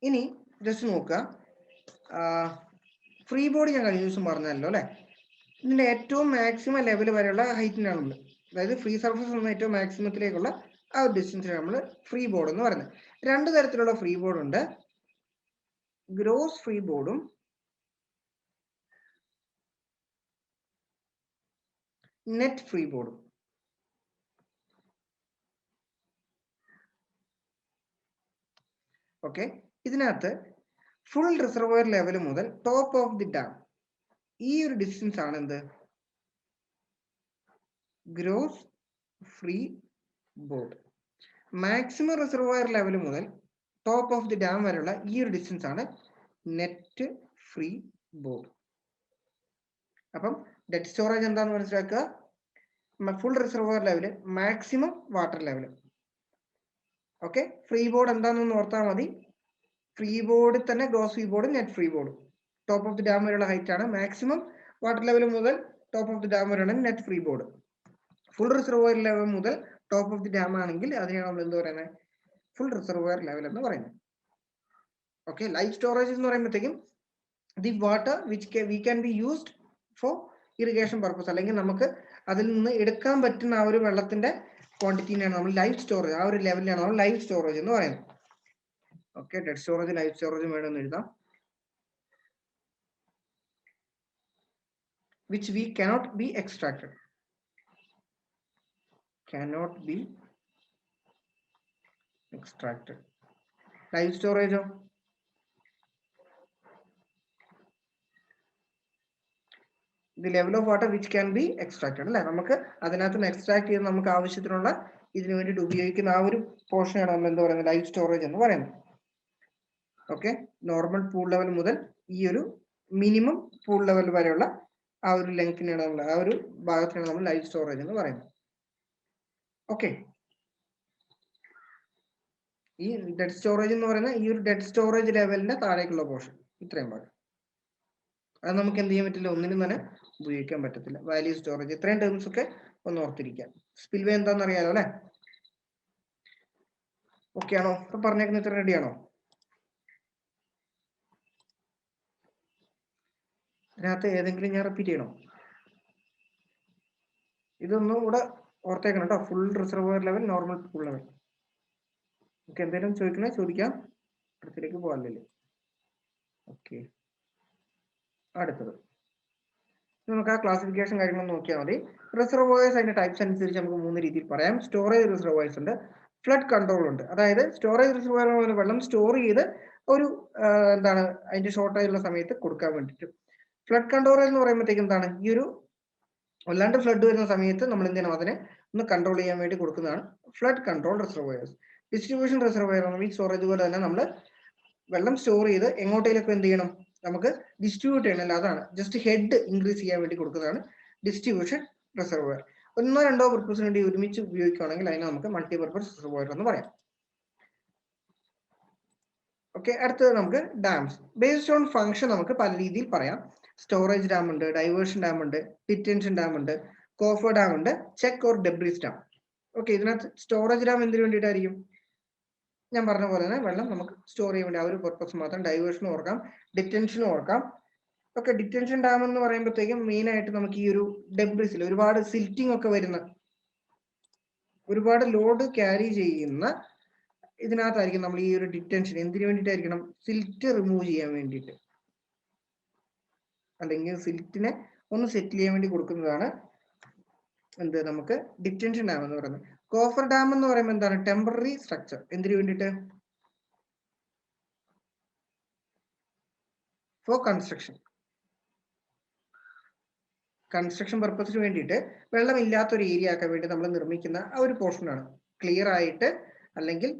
ഇനി ജസ്റ്റ് നോക്കുക, ഫ്രീ ബോഡി ഞാൻ കഴിഞ്ഞ ദിവസം പറഞ്ഞല്ലോ അല്ലെ, ഇതിന്റെ ഏറ്റവും മാക്സിമം ലെവൽ വരെയുള്ള ഹൈറ്റിനാണ് നമ്മൾ, അതായത് ഫ്രീ സർഫസ് എന്ന ഏറ്റവും മാക്സിമത്തിലേക്കുള്ള ആ ഒരു ഡിസ്റ്റൻസിനാണ് നമ്മൾ ഫ്രീ ബോർഡ് എന്ന് പറയുന്നത്. രണ്ട് തരത്തിലുള്ള ഫ്രീ ബോർഡ് ഉണ്ട്, ഗ്രോസ് ഫ്രീ ബോർഡും നെറ്റ് ഫ്രീ ബോർഡും. ഓക്കെ, ഇതിനകത്ത് ഫുൾ റിസർവോയർ ലെവൽ മുതൽ ടോപ്പ് ഓഫ് ദി ഡാം ഈ ഒരു ഡിസ്റ്റൻസ് ആണ് എന്ത്, gross free board. Maximum reservoir level മുതൽ ടോപ്പ് ഓഫ് ദി ഡാം വരെയുള്ള ഈ ഒരു ഡിസ്റ്റൻസ് ആണ് നെറ്റ് ഫ്രീ ബോർഡ്. അപ്പം ഡെഡ് സ്റ്റോറേജ് എന്താണെന്ന് മനസ്സിലാക്കുക, full reservoir level, maximum water level. Okay, free board എന്താണെന്ന് ഓർത്താൽ മതി. ഫ്രീ ബോർഡ് തന്നെ gross free board, net free board. Top of the dam വരെയുള്ള ഹൈറ്റ് ആണ്. മാക്സിമം വാട്ടർ ലെവൽ മുതൽ ടോപ്പ് ഓഫ് ദി ഡാം വരെയാണ് net free board. Full reservoir level മുതൽ top of the dam ആണെങ്കിൽ അതിനെയാണ് നമ്മൾ എന്ത് പറയുന്നത്, ഫുൾ റിസർവോയർ ലെവൽ എന്ന് പറയുന്നത്. ഓക്കെ, ലൈവ് സ്റ്റോറേജ് എന്ന് പറയുമ്പോഴത്തേക്കും the water which we can be used for irrigation purpose, അല്ലെങ്കിൽ നമുക്ക് അതിൽ നിന്ന് എടുക്കാൻ പറ്റുന്ന ആ ഒരു വെള്ളത്തിന്റെ ക്വാണ്ടിറ്റിനെയാണ് നമ്മൾ ലൈവ് സ്റ്റോറേജ്, ആ ഒരു ലെവലിലാണ് നമ്മൾ ലൈവ് സ്റ്റോറേജ് എന്ന് പറയുന്നത്. Okay, dead storage live storage വേണമെന്ന് എഴുതാം. which we cannot be extracted. Cannot be extracted. Live storage of the level of water which can be extracted. അല്ലേ, നമുക്ക് അതിനകത്ത് എക്സ്ട്രാക്ട് ചെയ്ത് നമുക്ക് ആവശ്യത്തിനുള്ള ഇതിനു വേണ്ടിയിട്ട് ഉപയോഗിക്കുന്ന ആ ഒരു പോർഷനാണ് നമ്മൾ എന്താ പറയുന്നത്, ലൈവ് സ്റ്റോറേജ് എന്ന് പറയുന്നത്. ഓക്കെ, നോർമൽ പൂൾ ലെവൽ മുതൽ ഈ ഒരു മിനിമം പൂൾ ലെവൽ വരെയുള്ള ആ ഒരു ലെങ്തിനാണ് നമ്മൾ, ആ ഒരു ഭാഗത്തിനാണ് നമ്മൾ ലൈവ് സ്റ്റോറേജ് എന്ന് പറയുന്നത്. ഓക്കെ, ഈ ഡെഡ് സ്റ്റോറേജ് എന്ന് പറയുന്നത് ഈ ഒരു ഡെഡ് സ്റ്റോറേജ് ലെവലിന്റെ താഴേക്കുള്ള പോർഷൻ, ഇത്രയും ഭാഗം. അത് നമുക്ക് എന്ത് ചെയ്യാൻ പറ്റില്ല, ഒന്നിനും തന്നെ ഉപയോഗിക്കാൻ പറ്റത്തില്ല. വാല്യൂ സ്റ്റോറേജ്, ഇത്രയും ടേംസ് ഒക്കെ ഒന്ന് ഓർത്തിരിക്കാം. സ്പിൽവേ എന്താണെന്ന് അറിയാലോ അല്ലെ? ഓക്കെ ആണോ? ഇപ്പൊ പറഞ്ഞേക്കുന്ന ഇത്ര റെഡി ആണോ? ഇതിനകത്ത് ഏതെങ്കിലും ഞാൻ റിപ്പീറ്റ് ചെയ്യണോ? ഇതൊന്നും കൂടെ ഓർത്തേക്കണം കേട്ടോ. Full reservoir level, normal pool level. Okay, എന്തെങ്കിലും ചോദിക്കണേ ചോദിക്കാം, അടുത്തിലേക്ക് പോകാനല്ലേ. ഓക്കെ, അടുത്തത് നമുക്ക് ആ ക്ലാസിഫിക്കേഷൻ കാര്യങ്ങൾ നോക്കിയാൽ മതി. റിസർവോയേഴ്സ് അതിന്റെ ടൈപ്സ് അനുസരിച്ച് നമുക്ക് 3 രീതിയിൽ പറയാം. സ്റ്റോറേജ് റിസർവോയേഴ്സ് ഉണ്ട്, ഫ്ലഡ് കൺട്രോൾ ഉണ്ട്. അതായത് സ്റ്റോറേജ് റിസർവോയർ വെള്ളം സ്റ്റോർ ചെയ്ത് ഒരു എന്താണ് അതിന്റെ ഷോർട്ടേജ് ഉള്ള സമയത്ത് കൊടുക്കാൻ വേണ്ടിയിട്ട്. ഫ്ലഡ് കൺട്രോൾ എന്ന് പറയുമ്പോഴത്തേക്ക് എന്താണ്, ഈ ഒരു വല്ലാണ്ട് ഫ്ലഡ് വരുന്ന സമയത്ത് നമ്മൾ എന്ത് ചെയ്യണം, അതിനെ ഒന്ന് കൺട്രോൾ ചെയ്യാൻ വേണ്ടി കൊടുക്കുന്നതാണ് flood control reservoirs. Distribution reservoir ഈ സ്റ്റോറേജ് പോലെ തന്നെ നമ്മൾ വെള്ളം സ്റ്റോർ ചെയ്ത് എങ്ങോട്ടേലൊക്കെ എന്ത് ചെയ്യണം, നമുക്ക് ഡിസ്ട്രിബ്യൂട്ട് ചെയ്യണം. അതാണ് ജസ്റ്റ് ഹെഡ് ഇൻക്രീസ് ചെയ്യാൻ വേണ്ടി കൊടുക്കുന്നതാണ് ഡിസ്ട്രിബ്യൂഷൻ റിസർവോയർ. 1-2 പർപ്പസിന് വേണ്ടി ഒരുമിച്ച് ഉപയോഗിക്കുകയാണെങ്കിൽ അതിനെ നമുക്ക് മൾട്ടിപർപ്പസ് റിസർവോയർ എന്ന് പറയാം. ഓക്കെ, അടുത്തത് നമുക്ക് ഡാംസ്. ബേസ്ഡ് ഓൺ ഫംഗ്ഷൻ നമുക്ക് പല രീതിയിൽ പറയാം. സ്റ്റോറേജ് ഡാം ഉണ്ട്, ഡൈവേർഷൻ ഡാം ഉണ്ട്, ഡിറ്റൻഷൻ ഡാം ഉണ്ട്, കോഫർ ഡാം ഉണ്ട്, check or debris dam. Okay, ഇതിനകത്ത് സ്റ്റോറേജ് ഡാം എന്തിനു വേണ്ടിയിട്ടായിരിക്കും? ഞാൻ പറഞ്ഞ പോലെ തന്നെ വെള്ളം നമുക്ക് സ്റ്റോർ ചെയ്യാൻ വേണ്ടി ആ ഒരു പർപ്പസ് മാത്രം. ഡൈവേർഷനും ഓർക്കാം, ഡിറ്റൻഷനും ഓർക്കാം. ഓക്കെ, ഡിറ്റൻഷൻ ഡാം എന്ന് പറയുമ്പോഴത്തേക്കും മെയിൻ ആയിട്ട് നമുക്ക് ഈ ഒരു ഡെബ്രിസിൽ ഒരുപാട് സിൽറ്റിംഗ് ഒക്കെ വരുന്ന, ഒരുപാട് ലോഡ് ക്യാരി ചെയ്യുന്ന ഇതിനകത്തായിരിക്കും നമ്മൾ ഈ ഒരു ഡിറ്റൻഷൻ എന്തിനു വേണ്ടിയിട്ടായിരിക്കണം, സിൽറ്റ് റിമൂവ് ചെയ്യാൻ വേണ്ടിയിട്ട്, അല്ലെങ്കിൽ സിൽറ്റിനെ ഒന്ന് സെറ്റിൽ ചെയ്യാൻ വേണ്ടി കൊടുക്കുന്നതാണ് എന്ത്, നമുക്ക് ഡിറ്റൻഷൻ ഡാം എന്ന് പറയുന്നത്. കോഫർ ഡാം എന്ന് പറയുമ്പോൾ എന്താണ്, ടെമ്പററി സ്ട്രക്ചർ. എന്തിനു വേണ്ടിയിട്ട്? Four construction. കൺസ്ട്രക്ഷൻ പർപ്പസിന് വേണ്ടിയിട്ട് വെള്ളം ഇല്ലാത്തൊരു ഏരിയ ആക്കാൻ വേണ്ടി നമ്മൾ നിർമ്മിക്കുന്ന ആ ഒരു പോർഷനാണ്. ക്ലിയർ ആയിട്ട് അല്ലെങ്കിൽ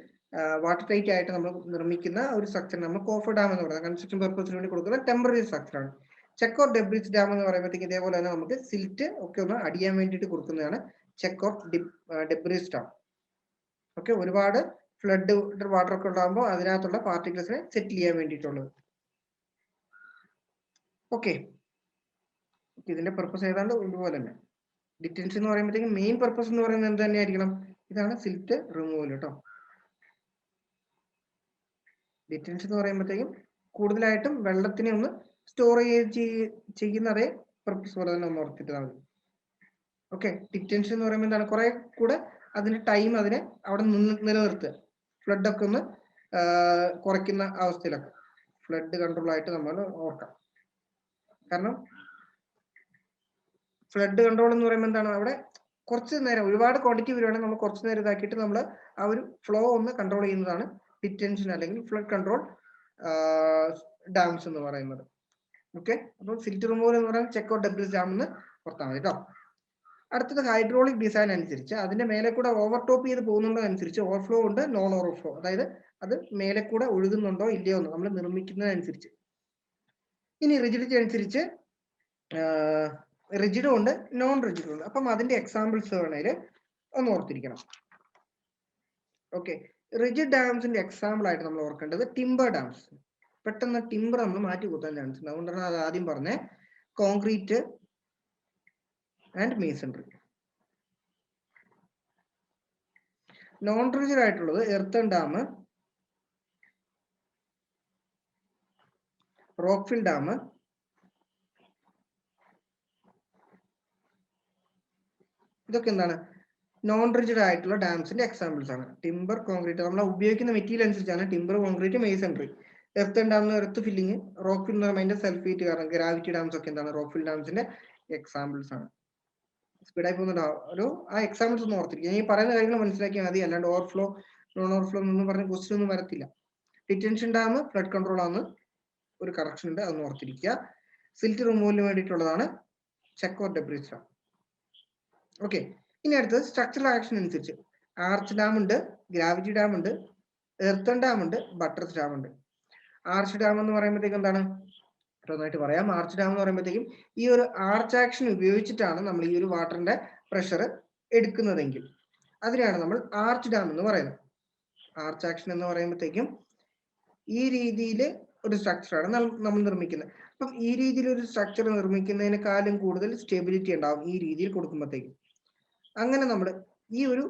വാട്ടർ ടൈറ്റ് ആയിട്ട് നമ്മൾ നിർമ്മിക്കുന്ന ഒരു സ്ട്രക്ചർ നമ്മൾ കോഫർ ഡാം എന്ന് പറയുന്നത് കൺസ്ട്രക്ഷൻ പർപ്പസിന് വേണ്ടി കൊടുക്കുന്ന ടെമ്പററി സ്ട്രക്ചറാണ്. ചെക്ക് ഓർ ഡെബ്രിസ് ഡാം എന്ന് പറയുമ്പോഴത്തേക്ക് ഇതേപോലെ തന്നെ നമുക്ക് സിൽറ്റ് ഒക്കെ ഒന്ന് അടിയാൻ വേണ്ടിയിട്ട് കൊടുക്കുന്നതാണ് check or debris dam. Okay, ഒരുപാട് ഫ്ലഡ് വാട്ടർ ഒക്കെ ഉണ്ടാകുമ്പോൾ അതിനകത്തുള്ള പാർട്ടിക്കിൾസിനെ സെറ്റിൽ ചെയ്യാൻ വേണ്ടിയിട്ടുള്ളത്. ഓക്കെ, ഇതിന്റെ പർപ്പസ് ഏതാണ്ട് ഇതുപോലെ തന്നെ. ഡിറ്റൻഷൻ എന്ന് പറയുമ്പോഴത്തേക്കും മെയിൻ പർപ്പസ് എന്ന് പറയുന്നത് എന്ത് തന്നെയായിരിക്കണം, ഇതാണ് സിൽറ്റ് റിമൂവൽ കേട്ടോ. ഡിറ്റൻഷൻ എന്ന് പറയുമ്പോഴത്തേക്കും കൂടുതലായിട്ടും വെള്ളത്തിനെ ഒന്ന് സ്റ്റോർ ചെയ്യുന്ന അതേ പർപ്പസ് പോലെ തന്നെ ഒന്ന് ഓർത്തിട്ടാൽ മതി. ഓക്കെ, ഡിറ്റൻഷൻ എന്ന് പറയുമ്പോൾ എന്താണ്, കുറെ കൂടെ അതിന്റെ ടൈം അതിനെ അവിടെ നിലനിർത്തുക, ഫ്ലഡ് ഒക്കെ ഒന്ന് കുറയ്ക്കുന്ന അവസ്ഥയിലൊക്കെ ഫ്ലഡ് കൺട്രോൾ ആയിട്ട് നമ്മൾ ഓർക്കാം. കാരണം ഫ്ലഡ് കൺട്രോൾ എന്ന് പറയുമ്പോൾ എന്താണ്, അവിടെ കുറച്ച് നേരം ഒരുപാട് ക്വാണ്ടിറ്റി വരുവാണെങ്കിൽ നമ്മൾ കുറച്ച് നേരം ഇതാക്കിയിട്ട് നമ്മൾ ആ ഒരു ഫ്ലോ ഒന്ന് കൺട്രോൾ ചെയ്യുന്നതാണ് ഡിറ്റൻഷൻ അല്ലെങ്കിൽ ഫ്ലഡ് കൺട്രോൾ ഡാംസ് എന്ന് പറയുന്നത്. ഓക്കെ, അപ്പോൾ സിൽറ്റ് റിമൂവൽ എന്ന് പറയുന്നത് ചെക്ക് ഓർ ഡെബ്രിസ് ഡാം എന്ന് ഓർത്താൽ മതി കേട്ടോ. അടുത്തത് ഹൈഡ്രോളിക് ഡിസൈൻ അനുസരിച്ച് അതിന്റെ മേലെ കൂടെ ഓവർ ടോപ്പ് ചെയ്ത് പോകുന്നതനുസരിച്ച് ഓവർഫ്ലോ ഉണ്ട്, നോൺ ഓവർഫ്ലോ. അതായത് അത് മേലെ കൂടെ ഒഴുകുന്നുണ്ടോ ഇല്ലയോ എന്ന് നമ്മൾ നിർമ്മിക്കുന്നതനുസരിച്ച്. ഇനി റിജിഡിറ്റി അനുസരിച്ച് റിജിഡും ഉണ്ട്, നോൺ റിജിഡും ഉണ്ട്. അപ്പം അതിന്റെ എക്സാമ്പിൾസ് വേണേൽ ഒന്ന് ഓർത്തിരിക്കണം. ഓക്കെ, റിജിഡ് ഡാംസിന്റെ എക്സാമ്പിൾ ആയിട്ട് നമ്മൾ ഓർക്കേണ്ടത് ടിംബർ ഡാംസ്. പെട്ടെന്ന് ടിംബർ നമ്മൾ മാറ്റി കൂട്ടാൻ ചാൻസ് ഉണ്ട്. അതുകൊണ്ടാണ് അത് ആദ്യം പറഞ്ഞേ, concrete and masonry. Non rigid ആയിട്ടുള്ളത് എർത്തൺ ഡാം, റോക്ക്ഫിൽ ഡാം, ഇതൊക്കെ എന്താണ്? നോൺ റിജിഡ് ആയിട്ടുള്ള ഡാംസിന്റെ എക്സാമ്പിൾസ് ആണ്. ടിംബർ, കോൺക്രീറ്റ്, നമ്മൾ ഉപയോഗിക്കുന്ന മെറ്റീരിയൽ അനുസരിച്ചാണ് timber, concrete, masonry. Earth dam, earth filling, rock fill എന്ന് പറയുമ്പോൾ അതിന്റെ സെൽഫേറ്റ് കാരണം ഗ്രാവിറ്റി ഡാംസ് ഒക്കെ എന്താണ്? റോക്ക് ഫിൽ ഡാംസിന്റെ എക്സാമ്പിൾസ് ആണ്. സ്പീഡായി പോകുന്നുണ്ടോ? ആ എക്സാമ്പിൾസ് ഒന്ന് ഓർത്തിരിക്കുക. ഈ പറയുന്ന കാര്യങ്ങൾ മനസ്സിലാക്കിയാൽ മതി. അല്ലാണ്ട് ഓവർഫ്ലോ, നോൺ ഓവർഫ്ലോ എന്നൊന്നും പറഞ്ഞ ക്വസ്റ്റ്യൻ ഒന്നും വരത്തില്ല. ഡിറ്റൻഷൻ ഡാം ഫ്ലഡ് കൺട്രോൾ ആണ്, ഒരു കറക്ഷൻ ഉണ്ട്, അതൊന്ന് ഓർത്തിരിക്കുക. സിൽറ്റ് റിമൂവലിന് വേണ്ടിയിട്ടുള്ളതാണ് check or debris dam. Okay, ഇനി അടുത്തത് സ്ട്രക്ചറൽ ആക്ഷൻ അനുസരിച്ച് ആർച്ച് ഡാം ഉണ്ട്, ഗ്രാവിറ്റി ഡാം ഉണ്ട്, എർത്തൺ ഡാം ഉണ്ട്, ബട്ടർസ് ഡാം ഉണ്ട്. ആർച്ച് ഡാം എന്ന് പറയുമ്പോഴത്തേക്കും എന്താണ്? ഒന്നായിട്ട് പറയാം. ആർച്ച് ഡാം എന്ന് പറയുമ്പോഴത്തേക്കും ഈ ഒരു ആർച്ച് ആക്ഷൻ ഉപയോഗിച്ചിട്ടാണ് നമ്മൾ ഈ ഒരു വാട്ടറിന്റെ പ്രഷർ എടുക്കുന്നതെങ്കിൽ അതിനെയാണ് നമ്മൾ ആർച്ച് ഡാം എന്ന് പറയുന്നത്. ആർച്ച് ആക്ഷൻ എന്ന് പറയുമ്പോഴത്തേക്കും ഈ രീതിയിൽ ഒരു സ്ട്രക്ചറാണ് നമ്മൾ നിർമ്മിക്കുന്നത്. അപ്പം ഈ രീതിയിൽ ഒരു സ്ട്രക്ചർ നിർമ്മിക്കുന്നതിനേക്കാളും കൂടുതൽ സ്റ്റെബിലിറ്റി ഉണ്ടാവും ഈ രീതിയിൽ കൊടുക്കുമ്പോഴത്തേക്കും. അങ്ങനെ നമ്മൾ ഈ ഒരു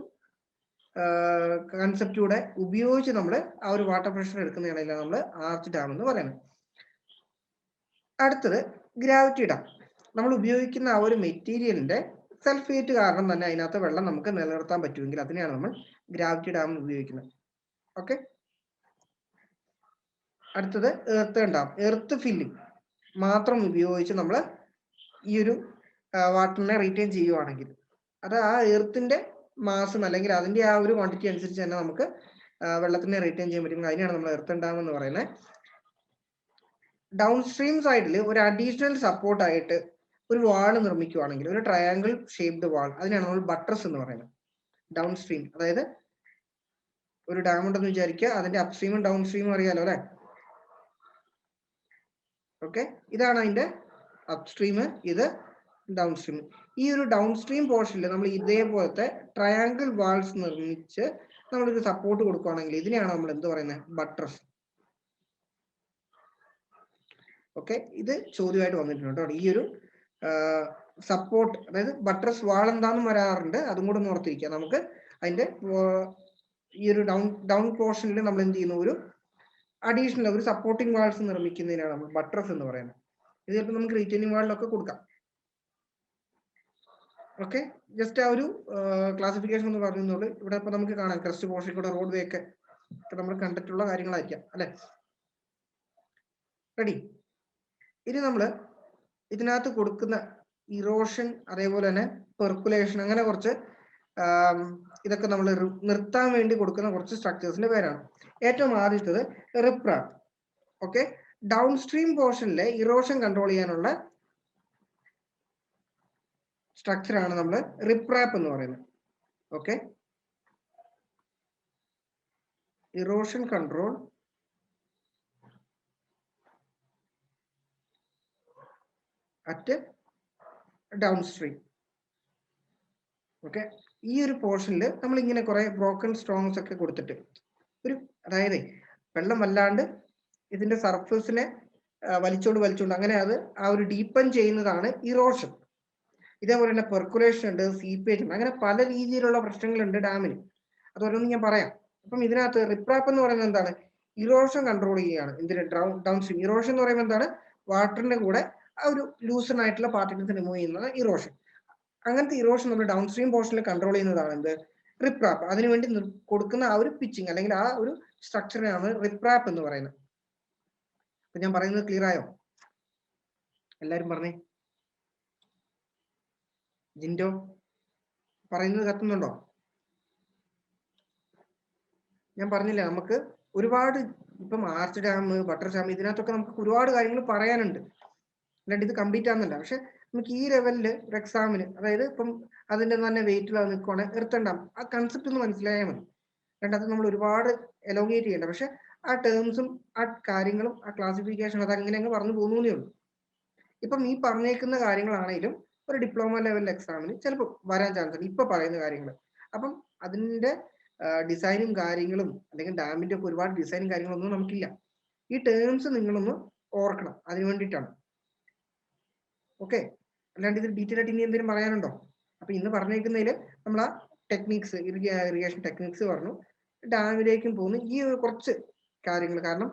കൺസെപ്റ്റൂടെ ഉപയോഗിച്ച് നമ്മൾ ആ ഒരു വാട്ടർ പ്രഷർ എടുക്കുന്നതാണല്ലോ നമ്മൾ ആർച്ച് ഡാം എന്ന് പറയുന്നത്. അടുത്തത് ഗ്രാവിറ്റി ഡാം. നമ്മൾ ഉപയോഗിക്കുന്ന ആ ഒരു മെറ്റീരിയലിന്റെ സൾഫേറ്റ് കാരണം തന്നെ അതിനകത്ത് വെള്ളം നമുക്ക് നിലനിർത്താൻ പറ്റുമെങ്കിൽ അതിനെയാണ് നമ്മൾ ഗ്രാവിറ്റി ഡാം ഉപയോഗിക്കുന്നത്. ഓക്കെ, അടുത്തത് എർത്ത് ഡാം. എർത്ത് ഫില്ലിംഗ് മാത്രം ഉപയോഗിച്ച് നമ്മൾ ഈ ഒരു വാട്ടറിനെ റീറ്റെയിൻ ചെയ്യുവാണെങ്കിൽ അത് ആ എർത്തിന്റെ മാസം അല്ലെങ്കിൽ അതിന്റെ ആ ഒരു ക്വാണ്ടിറ്റി അനുസരിച്ച് തന്നെ നമുക്ക് വെള്ളത്തിനെ റീറ്റെയിൻ ചെയ്യാൻ പറ്റും. അതിനാണ് നമ്മൾ എർത്ത് ഡാം എന്ന് പറയുന്നത്. ഡൗൺ സ്ട്രീം സൈഡിൽ ഒരു അഡീഷണൽ സപ്പോർട്ട് ആയിട്ട് ഒരു വാൾ നിർമ്മിക്കുകയാണെങ്കിൽ, ഒരു ട്രയാങ്കിൾ ഷേപ്ഡ് വാൾ, അതിനാണ് നമ്മൾ ബട്ടർസ് എന്ന് പറയുന്നത്. ഡൗൺ സ്ട്രീം, അതായത് ഒരു ഡാം ഉണ്ടെന്ന് വിചാരിക്കുക, അതിന്റെ അപ്സ്ട്രീമും ഡൗൺ സ്ട്രീമും അറിയാലോ അല്ലെ? ഓക്കെ, ഇതാണ് അതിന്റെ അപ്സ്ട്രീം, ഇത് ഡൗൺ സ്ട്രീം. ഈ ഒരു ഡൗൺ സ്ട്രീം പോർഷനിൽ നമ്മൾ ഇതേപോലത്തെ ട്രയാങ്കിൾ വാൾസ് നിർമ്മിച്ച് നമ്മളൊരു സപ്പോർട്ട് കൊടുക്കുകയാണെങ്കിൽ ഇതിനെയാണ് നമ്മൾ എന്ത് പറയുന്നത്? ബട്ടർസ്. ഓക്കെ, ഇത് ചോദ്യമായിട്ട് വന്നിട്ടുണ്ട് കേട്ടോ. ഈ ഒരു സപ്പോർട്ട്, അതായത് ബട്ടർസ് വാൾ എന്താണെന്ന് വരാറുണ്ട്, അതും കൂടെ ഒന്ന് ഓർത്തിരിക്കുക. നമുക്ക് അതിന്റെ ഈ ഒരു ഡൗൺ പോർഷനിൽ നമ്മൾ എന്ത് ചെയ്യുന്നു? ഒരു അഡീഷണൽ ഒരു സപ്പോർട്ടിംഗ് വാൾസ് നിർമ്മിക്കുന്നതിനാണ് നമ്മൾ ബട്ടർസ് എന്ന് പറയുന്നത്. ഇത് ചിലപ്പോൾ നമുക്ക് റീറ്റെയിനിങ് വാളിലൊക്കെ കൊടുക്കാം. ഓക്കെ, ജസ്റ്റ് ആ ഒരു ക്ലാസിഫിക്കേഷൻ ഒന്ന് പറഞ്ഞോളൂ. ഇവിടെ ഇപ്പൊ നമുക്ക് കാണാം ക്രസ്റ്റ് പോർഷൻ കൂടെ റോഡ് വേ ഒക്കെ നമ്മൾ കണ്ടിട്ടുള്ള കാര്യങ്ങളായിരിക്കാം അല്ലെ? റെഡി. ഇനി നമ്മൾ ഇതിനകത്ത് കൊടുക്കുന്ന ഇറോഷൻ, അതേപോലെ തന്നെ പെർക്കുലേഷൻ, അങ്ങനെ കുറച്ച് ഇതൊക്കെ നമ്മൾ നിർത്താൻ വേണ്ടി കൊടുക്കുന്ന കുറച്ച് സ്ട്രക്ചേഴ്സിന്റെ പേരാണ്. ഏറ്റവും ആദ്യത്തത് റിപ്രാപ്പ്. ഓക്കെ, ഡൗൺ സ്ട്രീം പോർഷനിലെ ഇറോഷൻ കൺട്രോൾ ചെയ്യാനുള്ള സ്ട്രക്ചറാണ് നമ്മൾ റിപ്രാപ്പ് എന്ന് പറയുന്നത്. Okay, erosion control at downstream. Okay, ഈ ഒരു പോർഷനിൽ നമ്മൾ ഇങ്ങനെ കുറെ ബ്രോക്കൺ സ്റ്റോൺസ് ഒക്കെ കൊടുത്തിട്ട് ഒരു, അതായത് വെള്ളം വല്ലാണ്ട് ഇതിന്റെ സർഫസിനെ വലിച്ചോണ്ട് അങ്ങനെ അത് ആ ഒരു ഡീപ്പൻ ചെയ്യുന്നതാണ് ഇറോഷൻ. ഇതേപോലെ തന്നെ പെർക്കുലേഷൻ ഉണ്ട്, സീപ്പേജ് ഉണ്ട്, അങ്ങനെ പല രീതിയിലുള്ള പ്രശ്നങ്ങളുണ്ട് ഡാമിന്. അതോരോന്നും ഞാൻ പറയാം. അപ്പം ഇതിനകത്ത് റിപ്രാപ്പ് എന്ന് പറയുന്നത് എന്താണ്? ഇറോഷൻ കൺട്രോൾ ചെയ്യുകയാണ്. എന്തിന്? Down stream. ഇറോഷൻ എന്ന് പറയുമ്പോൾ എന്താണ്? വാട്ടറിന്റെ കൂടെ ആ ഒരു ലൂസൺ ആയിട്ടുള്ള പാർട്ടിക്കിൾസ് റിമൂവ് ചെയ്യുന്നതാണ് ഇറോഷൻ. അങ്ങനത്തെ ഇറോഷൻ നമ്മൾ ഡൗൺ സ്ട്രീം പോർഷനിൽ കൺട്രോൾ ചെയ്യുന്നതാണ് എന്ത്? റിപ്രാപ്പ്. അതിനുവേണ്ടി കൊടുക്കുന്ന ആ ഒരു പിച്ചിങ് അല്ലെങ്കിൽ ആ ഒരു സ്ട്രക്ചറിനാണ് റിപ്രാപ്പ് എന്ന് പറയുന്നത്. അപ്പൊ ഞാൻ പറയുന്നത് ക്ലിയർ ആയോ? എല്ലാരും പറഞ്ഞേ. ജിൻഡോ പറയുന്നത് കത്തുന്നുണ്ടോ? ഞാൻ പറഞ്ഞില്ല, നമുക്ക് ഒരുപാട് ഇപ്പം ആർച്ച് ഡാം, ബട്ടർ ഡാം, ഇതിനകത്തൊക്കെ നമുക്ക് ഒരുപാട് കാര്യങ്ങൾ പറയാനുണ്ട്. അല്ലാണ്ട് ഇത് കംപ്ലീറ്റ് ആകുന്നില്ല. പക്ഷെ നമുക്ക് ഈ ലെവലില് ഒരു എക്സാമിന്, അതായത് ഇപ്പം അതിന്റെ തന്നെ വെയിറ്റിൽ നിൽക്കുവാണെങ്കിൽ എർത്ത് ഡാം, ആ കൺസെപ്റ്റ് ഒന്ന് മനസ്സിലായാൽ മതി. അത് നമ്മൾ ഒരുപാട് എലോഗേറ്റ് ചെയ്യേണ്ട. പക്ഷെ ആ ടേംസും ആ കാര്യങ്ങളും ആ ക്ലാസിഫിക്കേഷനും അത് അങ്ങനെ അങ്ങ് പറഞ്ഞു പോകുന്നേ ഉള്ളൂ. ഇപ്പം ഈ പറഞ്ഞേക്കുന്ന കാര്യങ്ങളാണെങ്കിലും ഒരു ഡിപ്ലോമ ലെവൽ എക്സാമിന് ചിലപ്പോൾ വരാൻ ചാൻസ് ഉണ്ട് ഇപ്പൊ പറയുന്ന കാര്യങ്ങൾ. അപ്പം അതിന്റെ ഡിസൈനും കാര്യങ്ങളും അല്ലെങ്കിൽ ഡാമിന്റെ ഒക്കെ ഒരുപാട് ഡിസൈനും കാര്യങ്ങളൊന്നും നമുക്കില്ല. ഈ ടേംസ് നിങ്ങളൊന്ന് ഓർക്കണം, അതിനു വേണ്ടിയിട്ടാണ്. ഓക്കെ, അല്ലാണ്ട് ഇത് ഡീറ്റെയിൽ ആയിട്ട് ഇനി എന്തെങ്കിലും പറയാനുണ്ടോ? അപ്പൊ ഇന്ന് പറഞ്ഞേക്കുന്നതിൽ നമ്മൾ ആ ടെക്നിക്സ്, ഇറിഗേഷൻ ടെക്നിക്സ് പറഞ്ഞു, ഡാമിലേക്കും പോകുന്നു ഈ കുറച്ച് കാര്യങ്ങൾ. കാരണം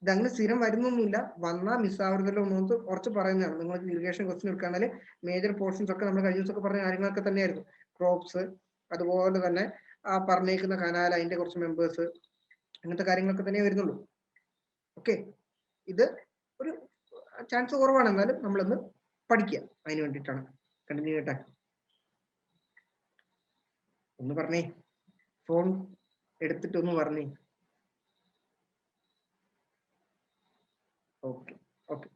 ഇതങ്ങനെ സ്ഥിരം വരുന്നൊന്നുമില്ല, വന്നാൽ മിസ്സാവരുതല്ലോ എന്ന് കുറച്ച് പറയുന്നതാണ്. നിങ്ങൾ ഇറിഗേഷൻ ക്വസ്റ്റ്യൻ എടുക്കുകയാണെങ്കിൽ മേജർ പോർഷൻസ് ഒക്കെ നമ്മൾ കഴിഞ്ഞ ദിവസമൊക്കെ പറഞ്ഞ കാര്യങ്ങളൊക്കെ തന്നെയായിരുന്നു. ക്രോപ്സ്, അതുപോലെ തന്നെ ആ പറഞ്ഞേക്കുന്ന കനാൽ, അതിന്റെ കുറച്ച് മെമ്പേഴ്സ്, അങ്ങനത്തെ കാര്യങ്ങളൊക്കെ തന്നെ വരുന്നുള്ളൂ. ഓക്കെ, ഇത് ഒരു ചാൻസ് കുറവാണ്, എന്നാലും നമ്മളൊന്ന് പഠിക്കുക. അതിന് വേണ്ടിയിട്ടാണ്. കണ്ടിന്യൂ ചെയ്യട്ടെ. ഒന്ന് പറഞ്ഞേ, ഫോൺ എടുത്തിട്ടൊന്ന് പറഞ്ഞേ. Okay okay.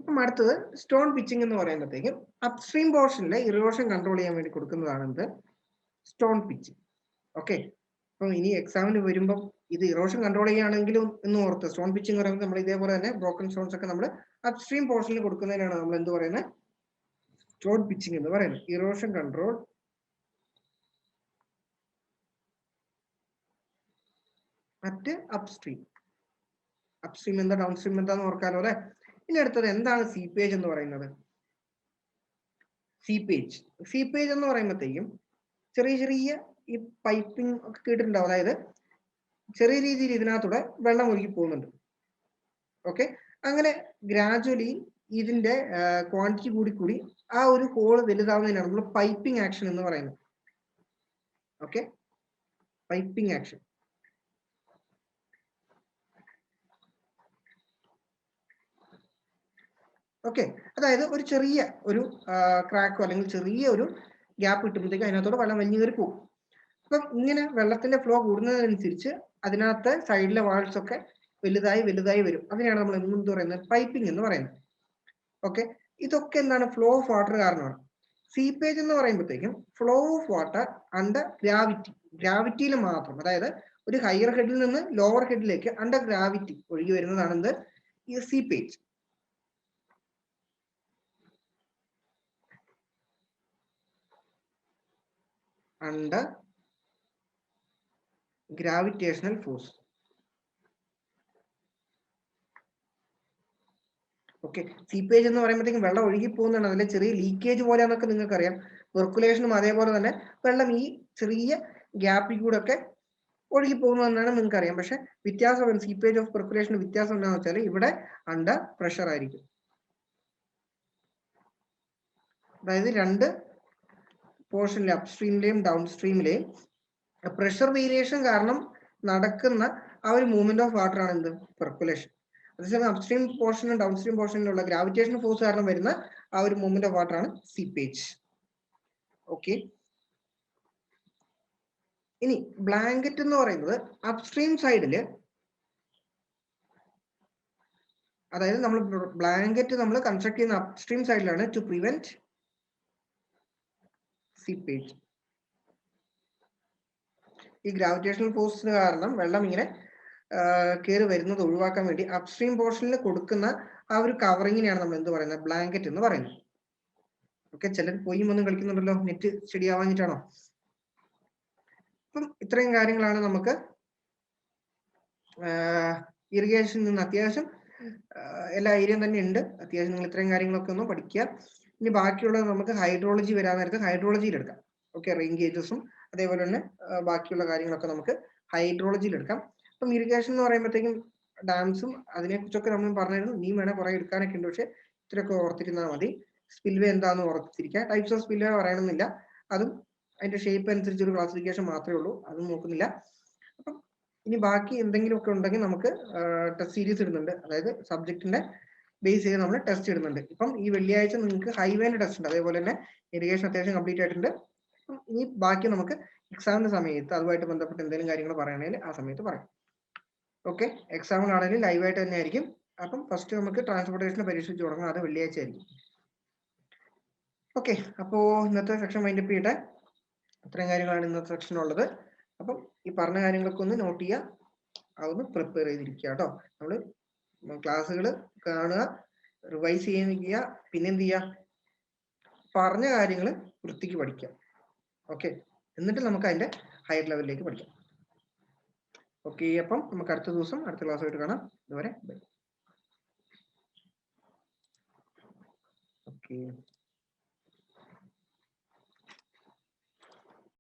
അപ്പം അടുത്തത് സ്റ്റോൺ പിച്ചിങ് എന്ന് പറയുമ്പോഴത്തേക്കും അപ്സ്ട്രീം പോർഷനിലെ ഇറോഷൻ കൺട്രോൾ ചെയ്യാൻ വേണ്ടി കൊടുക്കുന്നതാണ് എന്ത്, സ്റ്റോൺ പിച്ചിങ്. ഓക്കെ, അപ്പം ഇനി എക്സാമിന് വരുമ്പോൾ ഇത് ഇറോഷൻ കൺട്രോൾ ചെയ്യുകയാണെങ്കിലും എന്ന് ഓർത്ത്, സ്റ്റോൺ പിച്ചിങ് പറയുമ്പോൾ നമ്മൾ ഇതേപോലെ തന്നെ ബ്രോക്കൺ സ്റ്റോൺസ് ഒക്കെ നമ്മൾ അപ്സ്ട്രീം പോർഷനിൽ കൊടുക്കുന്നതിനാണ് നമ്മൾ എന്ത് പറയുന്നത്, സ്റ്റോൺ പിച്ചിങ് എന്ന് പറയുന്നത്. Erosion control at upstream. Upstream എന്താ ഡൗൺ സ്ട്രീം എന്താന്ന് ഓർക്കാലോ അല്ലെ. ഇനി അടുത്തത് എന്താണ് സീപ്പേജ് എന്ന് പറയുന്നത്. സീപ്പേജ് എന്ന് പറയുമ്പോഴത്തേക്കും ചെറിയ ചെറിയ ഈ പൈപ്പിംഗ് ഒക്കെ കേട്ടിട്ടുണ്ടാവും. അതായത് ചെറിയ രീതിയിൽ ഇതിനകത്തൂടെ വെള്ളം ഒഴുകി പോകുന്നുണ്ട്. ഓക്കെ, അങ്ങനെ ഗ്രാജുവലി ഇതിന്റെ ക്വാണ്ടിറ്റി കൂടി ആ ഒരു ഹോൾ വലുതാവുന്നതിനാണ് നമ്മൾ പൈപ്പിംഗ് ആക്ഷൻ എന്ന് പറയുന്നത്. Okay, piping action. ഓക്കെ, അതായത് ഒരു ചെറിയ ഒരു ക്രാക്കോ അല്ലെങ്കിൽ ചെറിയ ഒരു ഗ്യാപ്പ് കിട്ടുമ്പോഴത്തേക്ക് അതിനകത്തോടെ വെള്ളം വലിഞ്ഞു കയറി പോകും. അപ്പം ഇങ്ങനെ വെള്ളത്തിന്റെ ഫ്ലോ കൂടുന്നതിനനുസരിച്ച് അതിനകത്ത് സൈഡിലെ വാൾസ് ഒക്കെ വലുതായി വരും. അതിനെയാണ് നമ്മൾ എന്ത് പറയുന്നത്, പൈപ്പിംഗ് എന്ന് പറയുന്നത്. ഓക്കെ, ഇതൊക്കെ എന്താണ്, ഫ്ലോ ഓഫ് വാട്ടർ കാരണമാണ്. സീപ്പേജ് എന്ന് പറയുമ്പോഴത്തേക്കും ഫ്ലോ ഓഫ് വാട്ടർ അണ്ടർ ഗ്രാവിറ്റിയിൽ മാത്രം, അതായത് ഒരു ഹയർ ഹെഡിൽ നിന്ന് ലോവർ ഹെഡിലേക്ക് അണ്ടർ ഗ്രാവിറ്റി ഒഴുകി വരുന്നതാണ് എന്ത്, ഈ seepage. Under gravitational force. Okay, seepage എന്ന് പറയുമ്പോഴത്തേക്കും വെള്ളം ഒഴുകി പോകുന്നതാണ്, അതിലെ ചെറിയ ലീക്കേജ് പോലെയാണെന്നൊക്കെ നിങ്ങൾക്ക് അറിയാം. പെർക്കുലേഷനും അതേപോലെ തന്നെ വെള്ളം ഈ ചെറിയ ഗ്യാപ്പിൽ കൂടെ ഒക്കെ ഒഴുകി പോകുന്നതെന്നാണ് നിങ്ങൾക്ക് അറിയാം. പക്ഷെ വ്യത്യാസം, സീപ്പേജ് ഓഫ് പെർക്കുലേഷൻ വ്യത്യാസം എന്താണെന്ന് വെച്ചാൽ ഇവിടെ അണ്ടർ പ്രഷർ ആയിരിക്കും. അതായത് രണ്ട് പോർഷനിലെ അപ്സ്ട്രീമിലെയും ഡൗൺ സ്ട്രീമിലെയും പ്രഷർ വേരിയേഷൻ കാരണം നടക്കുന്ന ആ ഒരു മൂവ്മെന്റ് ഓഫ് വാട്ടർ ആണ് എന്ത്, പെർക്കുലേഷൻ. അതേസമയം അപ്സ്ട്രീം പോർഷനും ഡൗൺ സ്ട്രീം പോർഷനിലുള്ള ഗ്രാവിറ്റേഷൻ ഫോഴ്സ് കാരണം വരുന്ന ആ ഒരു മൂവ്മെന്റ് ഓഫ് വാട്ടർ ആണ് സീപ്പേജ്. ഓക്കെ, ഇനി ബ്ലാങ്കറ്റ് എന്ന് പറയുന്നത് അപ്സ്ട്രീം സൈഡില്, അതായത് നമ്മൾ ബ്ലാങ്കറ്റ് നമ്മൾ കൺസ്ട്രക്ട് ചെയ്യുന്ന അപ്സ്ട്രീം സൈഡിലാണ് ടു പ്രിവെന്റ് സീപ്പേജ്. ഈ ഗ്രാവിറ്റേഷണൽ ഫോഴ്സിന് കാരണം വെള്ളം ഇങ്ങനെ കയറി വരുന്നത് ഒഴിവാക്കാൻ വേണ്ടി അപ്സ്ട്രീം പോർഷനിൽ കൊടുക്കുന്ന ആ ഒരു കവറിങ്ങിനെയാണ് നമ്മൾ എന്ത് പറയുന്നത്, ബ്ലാങ്കറ്റ് എന്ന് പറയുന്നത്. ഓക്കെ, ചിലർ പോയും ഒന്നും കളിക്കുന്നുണ്ടല്ലോ, നെറ്റ് സ്റ്റഡി ആവാഞ്ഞിട്ടാണോ? അപ്പം ഇത്രയും കാര്യങ്ങളാണ് നമുക്ക് ഇറിഗേഷനിൽ നിന്ന് അത്യാവശ്യം എല്ലാ ഏരിയയും തന്നെ ഉണ്ട്. അത്യാവശ്യം നിങ്ങൾ ഇത്രയും കാര്യങ്ങളൊക്കെ ഒന്ന് പഠിക്കുക. ഇനി ബാക്കിയുള്ളത് നമുക്ക് ഹൈഡ്രോളജി വരാൻ നേരത്ത് ഹൈഡ്രോളജിയിൽ എടുക്കാം. ഓക്കെ, റെയിൻ ഗേജസും അതേപോലെ തന്നെ ബാക്കിയുള്ള കാര്യങ്ങളൊക്കെ നമുക്ക് ഹൈഡ്രോളജിയിൽ എടുക്കാം. അപ്പം ഇറിഗേഷൻ എന്ന് പറയുമ്പോഴത്തേക്കും ഡാംസും അതിനെക്കുറിച്ചൊക്കെ നമ്മൾ പറഞ്ഞിരുന്നു. നീ വേണേൽ കുറെ എടുക്കാനൊക്കെ ഉണ്ട്, പക്ഷെ ഇത്രയൊക്കെ ഓർത്തിരുന്നാൽ മതി. സ്പിൽവേ എന്താണെന്ന് ഓർത്തിരിക്കുക. ടൈപ്സ് ഓഫ് സ്പിൽവേ പറയണമെന്നില്ല, അതും അതിന്റെ ഷേപ്പ് അനുസരിച്ച് ഒരു ക്ലാസിഫിക്കേഷൻ മാത്രമേ ഉള്ളൂ, അതും നോക്കുന്നില്ല. അപ്പം ഇനി ബാക്കി എന്തെങ്കിലുമൊക്കെ ഉണ്ടെങ്കിൽ നമുക്ക് ടെസ്റ്റ് സീരീസ് ഇടുന്നുണ്ട്, അതായത് സബ്ജക്റ്റിന്റെ ബേസ് ചെയ്ത് നമ്മൾ ടെസ്റ്റ് ഇടുന്നുണ്ട്. ഇപ്പം ഈ വെള്ളിയാഴ്ച നിങ്ങൾക്ക് ഹൈവേന്റെ ടെസ്റ്റ് ഉണ്ട്, അതേപോലെ തന്നെ ഇറിഗേഷൻ അത്യാവശ്യം കംപ്ലീറ്റ് ആയിട്ടുണ്ട്. ഇനി ബാക്കി നമുക്ക് എക്സാമിന്റെ സമയത്ത് അതുമായിട്ട് ബന്ധപ്പെട്ട് എന്തെങ്കിലും കാര്യങ്ങൾ പറയണമെങ്കിൽ ആ സമയത്ത് പറയാം. ഓക്കെ, എക്സാമിനാണെങ്കിൽ ലൈവായിട്ട് തന്നെ ആയിരിക്കും. അപ്പം ഫസ്റ്റ് നമുക്ക് ട്രാൻസ്പോർട്ടേഷനെ പരീക്ഷിച്ച് തുടങ്ങാം, അത് വെള്ളിയാഴ്ച ആയിരിക്കും. ഓക്കെ, അപ്പോൾ ഇന്നത്തെ സെക്ഷൻ വൈൻഡപ്പ് ചെയ്യട്ടെ. ഇത്രയും കാര്യങ്ങളാണ് ഇന്നത്തെ സെക്ഷനുള്ളത്. അപ്പം ഈ പറഞ്ഞ കാര്യങ്ങളൊക്കെ ഒന്ന് നോട്ട് ചെയ്യുക, അതൊന്ന് പ്രിപ്പയർ ചെയ്തിരിക്കുക കേട്ടോ. നമ്മൾ ക്ലാസ്സുകൾ കാണുക, റിവൈസ് ചെയ്യുക, പിന്നെ എന്ത് ചെയ്യുക, പറഞ്ഞ കാര്യങ്ങൾ വൃത്തിക്ക് പഠിക്കുക. ഓക്കെ, എന്നിട്ട് നമുക്ക് അതിന്റെ ഹയർ ലെവലിലേക്ക് പഠിക്കാം. ഓക്കെ, അപ്പം നമുക്ക് അടുത്ത ദിവസം അടുത്ത ക്ലാസ്സായിട്ട് കാണാം. ഇതുവരെ ബൈ. ഓക്കെ.